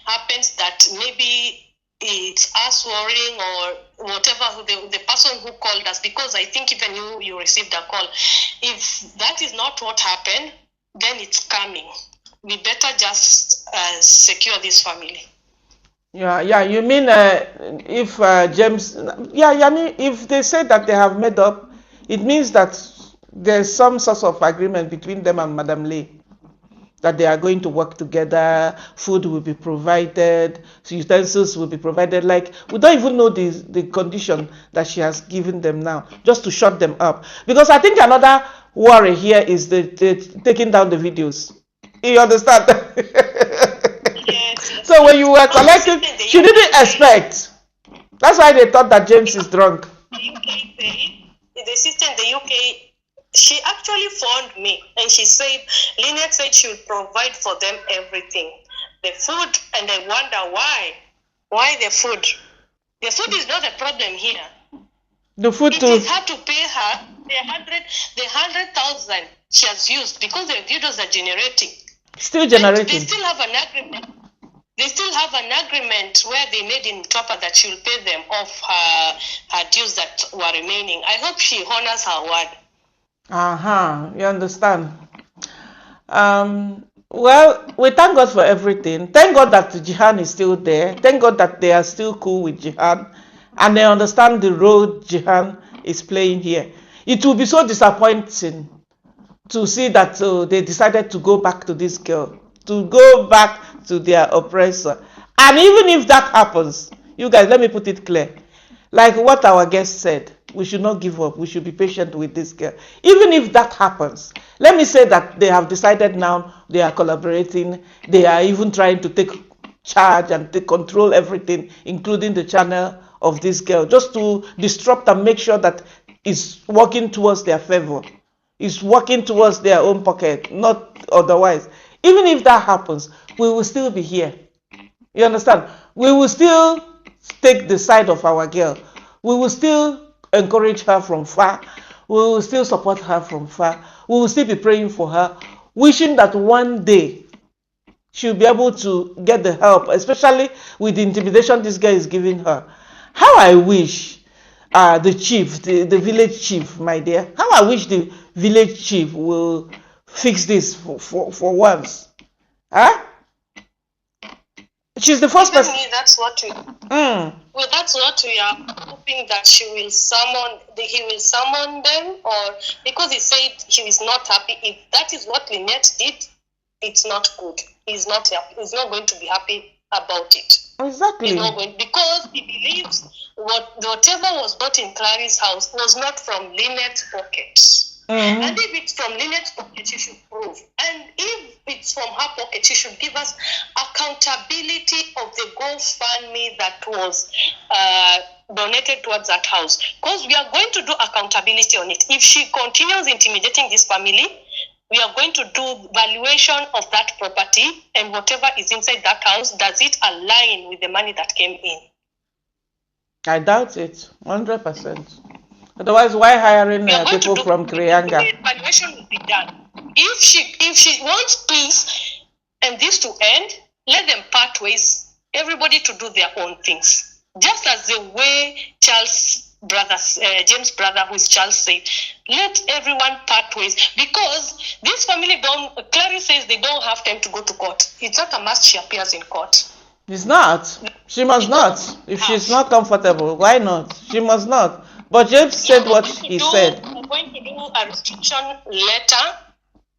happens that maybe it's us worrying or whatever, the person who called us, because I think even you received a call. If that is not what happened, then it's coming. We better just secure this family.
Yeah. You mean if James? Yeah. I mean, if they say that they have made up, it means that there's some sort of agreement between them and Madam Lee, that they are going to work together. Food will be provided, utensils will be provided. Like, we don't even know the condition that she has given them now, just to shut them up. Because I think another worry here is the taking down the videos. You understand?
Yes.
So when you were collecting, she didn't expect. That's why they thought that James is drunk.
The sister in the UK, she actually phoned me and she said, Lynette said she would provide for them everything. The food, and I wonder why. Why the food? The food is not a problem here.
The food
It
too.
is hard to pay her the 100,000 she has used because the videos are generating.
Still
And
generating.
they still have an agreement. They still have an agreement where they made in Topper that she will pay them off her dues that were remaining. I hope she honors her word.
You understand? Well, we thank God for everything. Thank God that Jihan is still there. Thank God that they are still cool with Jihan, and they understand the role Jihan is playing here. It will be so disappointing to see that they decided to go back to this girl, to go back to their oppressor. And even if that happens, you guys, let me put it clear. Like what our guest said, we should not give up. We should be patient with this girl. Even if that happens, let me say that they have decided now they are collaborating. They are even trying to take charge and to control everything, including the channel of this girl, just to disrupt and make sure that it's working towards their favor. It's working towards their own pocket, not otherwise. Even if that happens, we will still be here. You understand? We will still take the side of our girl. We will still encourage her from far. We will still support her from far. We will still be praying for her, wishing that one day she'll be able to get the help, especially with the intimidation this guy is giving her. How I wish the chief, the village chief, my dear, how I wish the village chief will fix this for once. Huh? She's the first person.
That's what we. Well, that's what we are hoping, that he will summon them, or because he said he is not happy. If that is what Lynette did, it's not good. He's not happy. He's not going to be happy about it.
Exactly.
He's not going, because he believes whatever was bought in Claris' house was not from Lynette's pocket. And if it's from Lynette's pocket, she should prove. And if it's from her pocket, she should give us accountability of the GoFundMe that was donated towards that house. Because we are going to do accountability on it. If she continues intimidating this family, we are going to do valuation of that property, and whatever is inside that house, does it align with the money that came in?
I doubt it, 100%. Otherwise, why hiring people from Krianga?
Evaluation will be done. If she wants peace and this to end, let them part ways. Everybody to do their own things, just as the way James' brother, who is Charles, said, let everyone part ways, because this family Clarice says they don't have time to go to court. It's not a must she appears in court.
It's not. She must not. If she's not comfortable, why not? She must not. But James said what he said.
We're going to do a restriction letter.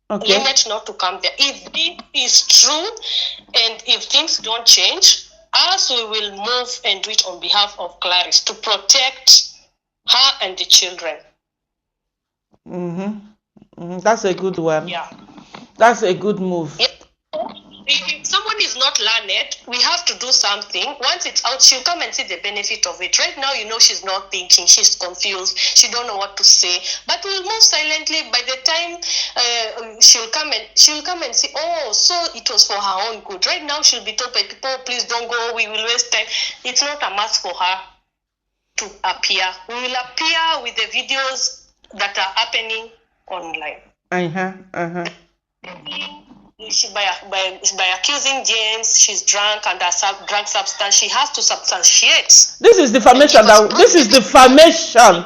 Okay.
Lynette not to come there. If this is true, and if things don't change, us, we will move and do it on behalf of Clarice to protect her and the children.
That's a good one.
Yeah.
That's a good move.
Yeah. If someone is not learned, we have to do something. Once it's out, she'll come and see the benefit of it. Right now, she's not thinking, she's confused, she don't know what to say. But we'll move silently. By the time she'll come and see, oh, so it was for her own good. Right now, she'll be told by people, please don't go, we will waste time. It's not a must for her to appear. We will appear with the videos that are happening online. by accusing James she's drunk and a drug substance, she has to substantiate.
This is defamation. This is defamation.
And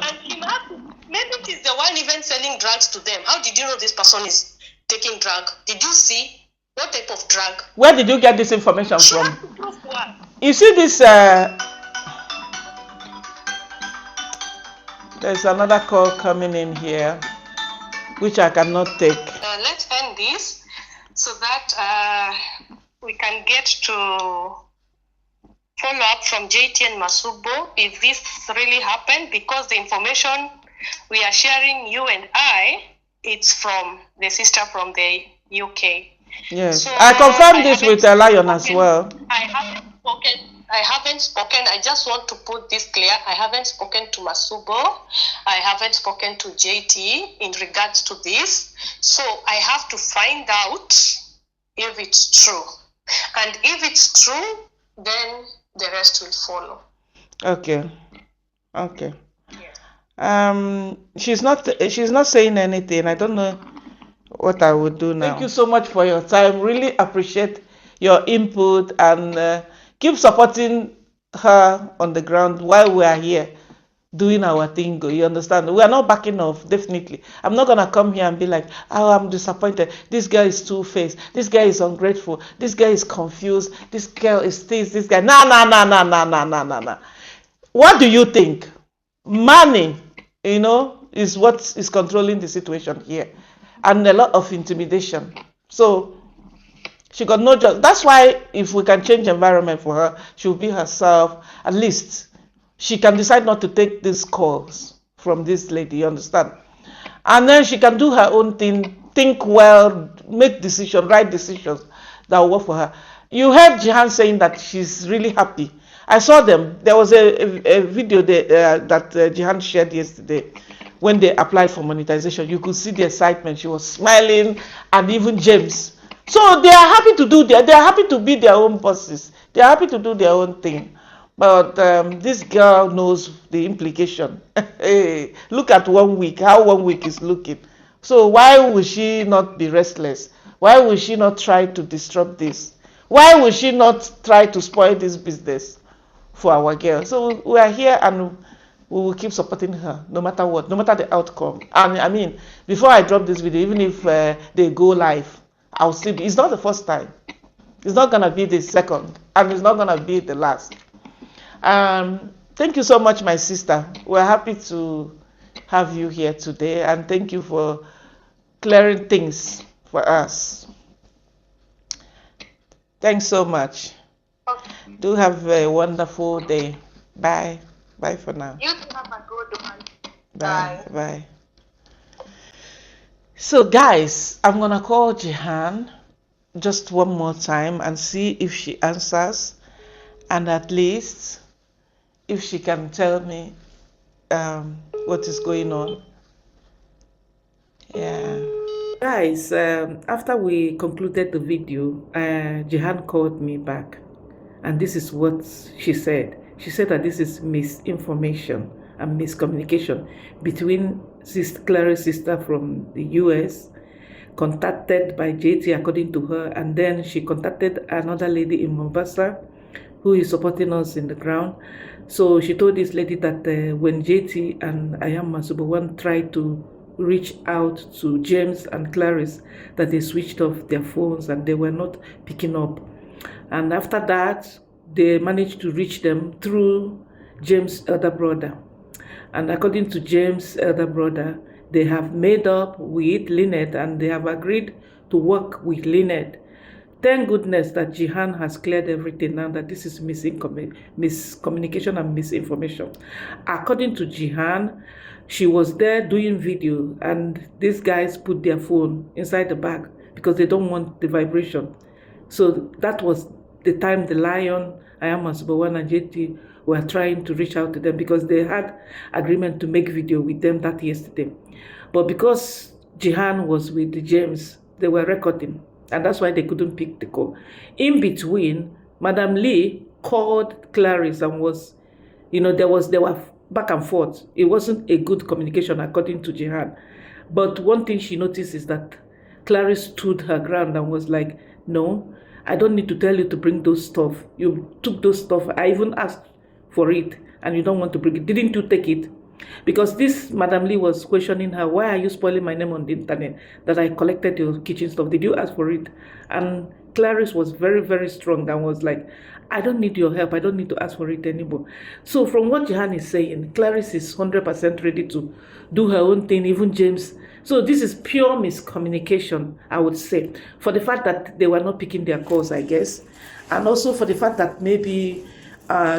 maybe she's the one even selling drugs to them. How did you know this person is taking drug? Did you see what type of drug?
Where did you get this information from?
Has to prove what?
You see this, there's another call coming in here, which I cannot take.
Let's end this so that we can get to follow up from JT and Masubo if this really happened, because the information we are sharing, you and I, it's from the sister from the UK.
Yes,
So,
I confirmed this with Lion as well.
I haven't spoken. I just want to put this clear. I haven't spoken to Masubo. I haven't spoken to JT in regards to this. So I have to find out if it's true. And if it's true, then the rest will follow.
Okay.
Yes.
She's not saying anything. I don't know what I would do now. Thank you so much for your time. Really appreciate your input, and keep supporting her on the ground while we are here doing our thing. You understand? We are not backing off, definitely. I'm not gonna come here and be like, oh, I'm disappointed. This guy is two-faced. This guy is ungrateful. This guy is confused. This girl is this guy. Nah. What do you think? Money, is what is controlling the situation here, and a lot of intimidation. So she got no job. That's why if we can change environment for her, she'll be herself. At least she can decide not to take these calls from this lady, you understand? And then she can do her own thing, think well, make decisions, right decisions that will work for her. You heard Jihan saying that she's really happy. I saw them. There was a video that Jihan shared yesterday when they applied for monetization. You could see the excitement. She was smiling, and even James. So they are happy to do they are happy to be their own bosses. They are happy to do their own thing. But this girl knows the implication. Hey, look at 1 week, how 1 week is looking. So why would she not be restless? Why would she not try to disrupt this? Why would she not try to spoil this business for our girl? So we are here, and we will keep supporting her no matter what, no matter the outcome. And I mean, before I drop this video, even if they go live, I'll still be. It's not the first time. It's not gonna be the second, and it's not gonna be the last. Thank you so much, my sister. We're happy to have you here today, and thank you for clearing things for us. Thanks so much.
Okay.
Do have a wonderful day. Bye. Bye for now.
You too, have a good one.
Bye. So guys, I'm gonna call Jihan just one more time and see if she answers, and at least if she can tell me what is going on. Yeah. Guys, after we concluded the video, Jihan called me back, and this is what she said. She said that this is misinformation and miscommunication between Claris' sister from the US, contacted by JT according to her, and then she contacted another lady in Mombasa who is supporting us in the ground. So she told this lady that when JT and Ayam Masubo tried to reach out to James and Claris, that they switched off their phones and they were not picking up. And after that, they managed to reach them through James' elder brother. And according to James' elder brother, they have made up with Lynette, and they have agreed to work with Lynette. Thank goodness that Jihan has cleared everything now, that this is miscommunication and misinformation. According to Jihan, she was there doing video, and these guys put their phone inside the bag because they don't want the vibration. So that was the time the Lion, Ayam Masubo, and JT were trying to reach out to them, because they had agreement to make video with them that yesterday. But because Jihan was with James, they were recording, and that's why they couldn't pick the call. In between, Madam Lee called Claris and was, they were back and forth. It wasn't a good communication according to Jihan. But one thing she noticed is that Claris stood her ground and was like, no, I don't need to tell you to bring those stuff. You took those stuff. I even asked for it and you don't want to bring it. Didn't you take it? Because this Madam Lee was questioning her, why are you spoiling my name on the internet that I collected your kitchen stuff? Did you ask for it? And Claris was very, very strong and was like, I don't need your help. I don't need to ask for it anymore. So from what Jihan is saying, Claris is 100% ready to do her own thing, even James. So this is pure miscommunication, I would say, for the fact that they were not picking their calls, I guess. And also for the fact that maybe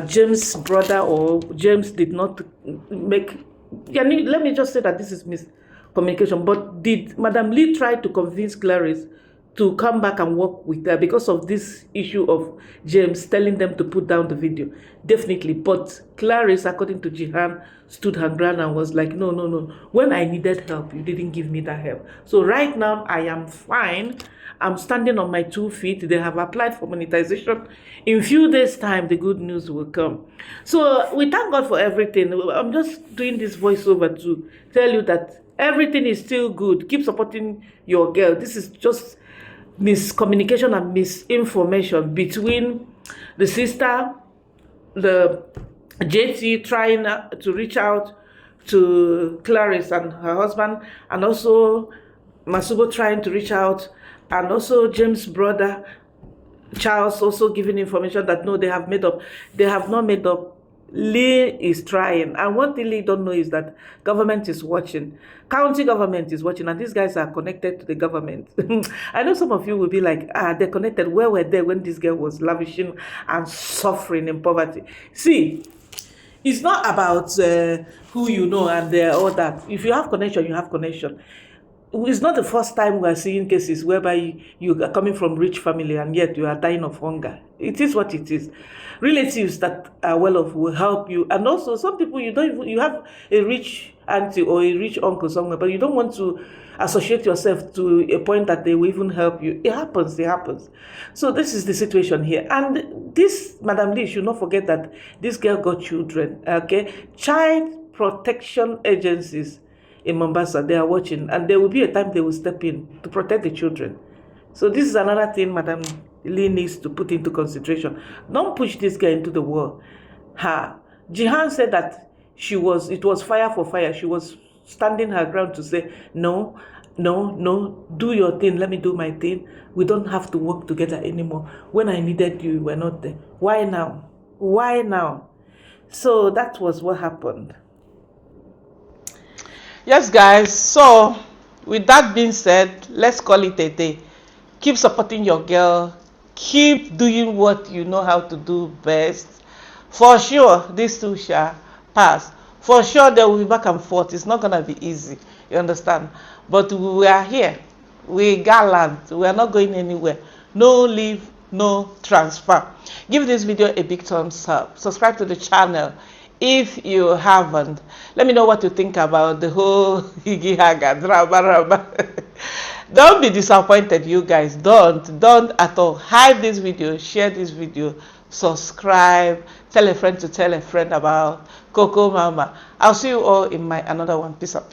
James' brother or James did not make... let me just say that this is miscommunication. But did Madam Lee try to convince Claris to come back and work with her because of this issue of James telling them to put down the video? Definitely. But Claris, according to Jihan, stood her ground and was like, no, no, no. When I needed help, you didn't give me that help. So right now, I am fine. I'm standing on my 2 feet. They have applied for monetization. In few days' time, the good news will come. So we thank God for everything. I'm just doing this voiceover to tell you that everything is still good. Keep supporting your girl. This is just miscommunication and misinformation between the sister, the JT trying to reach out to Claris and her husband, and also Masubo trying to reach out, and also James' brother Charles also giving information that no, they have made up. They have not made up. Lee is trying, and one thing Lee don't know is that government is watching. County government is watching, and these guys are connected to the government. I know some of you will be like, they're connected. Where were they when this girl was lavishing and suffering in poverty? See, it's not about who you know and all that. If you have connection, you have connection. It's not the first time we are seeing cases whereby you are coming from rich family and yet you are dying of hunger. It is what it is. Relatives that are well off will help you, and also some people you have a rich auntie or a rich uncle somewhere, but you don't want to associate yourself to a point that they will even help you. It happens. So this is the situation here, and this Madam Lee should not forget that this girl got children. Okay, child protection agencies in Mombasa, they are watching, and there will be a time they will step in to protect the children. So this is another thing Madam Lee needs to put into consideration. Don't push this girl into the war. Jihan said that it was fire for fire. She was standing her ground to say, no, do your thing, let me do my thing. We don't have to work together anymore. When I needed you, you were not there. Why now? Why now? So that was what happened.
Yes, guys. So with that being said, let's call it a day. Keep supporting your girl. Keep doing what you know how to do best. For sure, this too shall pass. For sure, they will be back and forth. It's not going to be easy. You understand? But we are here. We're gallant. We are not going anywhere. No leave, no transfer. Give this video a big thumbs up. Subscribe to the channel if you haven't. Let me know what you think about the whole higi haga drama. Don't be disappointed, you guys. Don't at all. Hype this video, share this video, subscribe, tell a friend to tell a friend about Cocomama. I'll see you all in my another one. Peace up,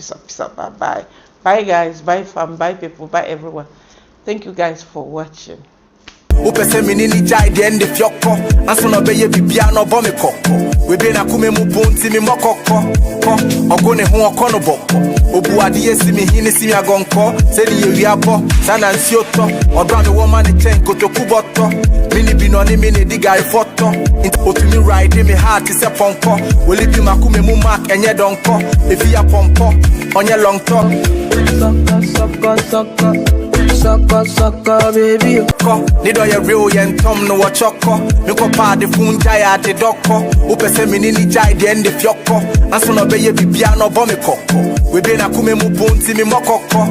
bye. Bye guys, bye fam, bye people, bye everyone. Thank you guys for watching.
Upese minini jai di ende fioko Anso no beye bibia no bo me koko Webe na kume mu bunti mi mokoko Ogone hu okono boko Obu adiye si mi hini si mi agonko Sedi ye wiabo, sana nsioto Odwa mi woma ne chen koto kuboto Mini binoni mini digari foto Otumi ride mi heart ise ponko Weli bi makume mu mark enye donko Efi ya pompo, onye long talk Sucker, baby. Nido ya real yen tom no wachoko. Niko pa de funja ya de doko. Upese minini jai de ende fioko. Anso no beye bibia no bo me koko. Webe na kume mu bunti mi mokoko.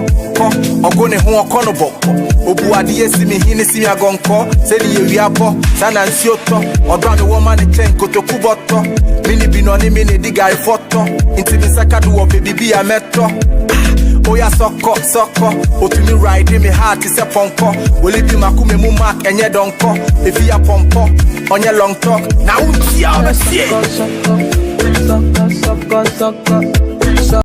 Ogone hu okono boko. Obu adiye si mi hini si mi agonko. Sedi ye wiabo, sana nsioto. Odwa mi woma ne chen koto kuboto. Mini binoni mini digari foto. Inti mi sakadu wo baby bi a metro. Oya soko, otumi ride me heart is a ponko. Will it be makume mu mark enye donko. If you a pompo, onye long talk. Now unti ya obesiye. Soko.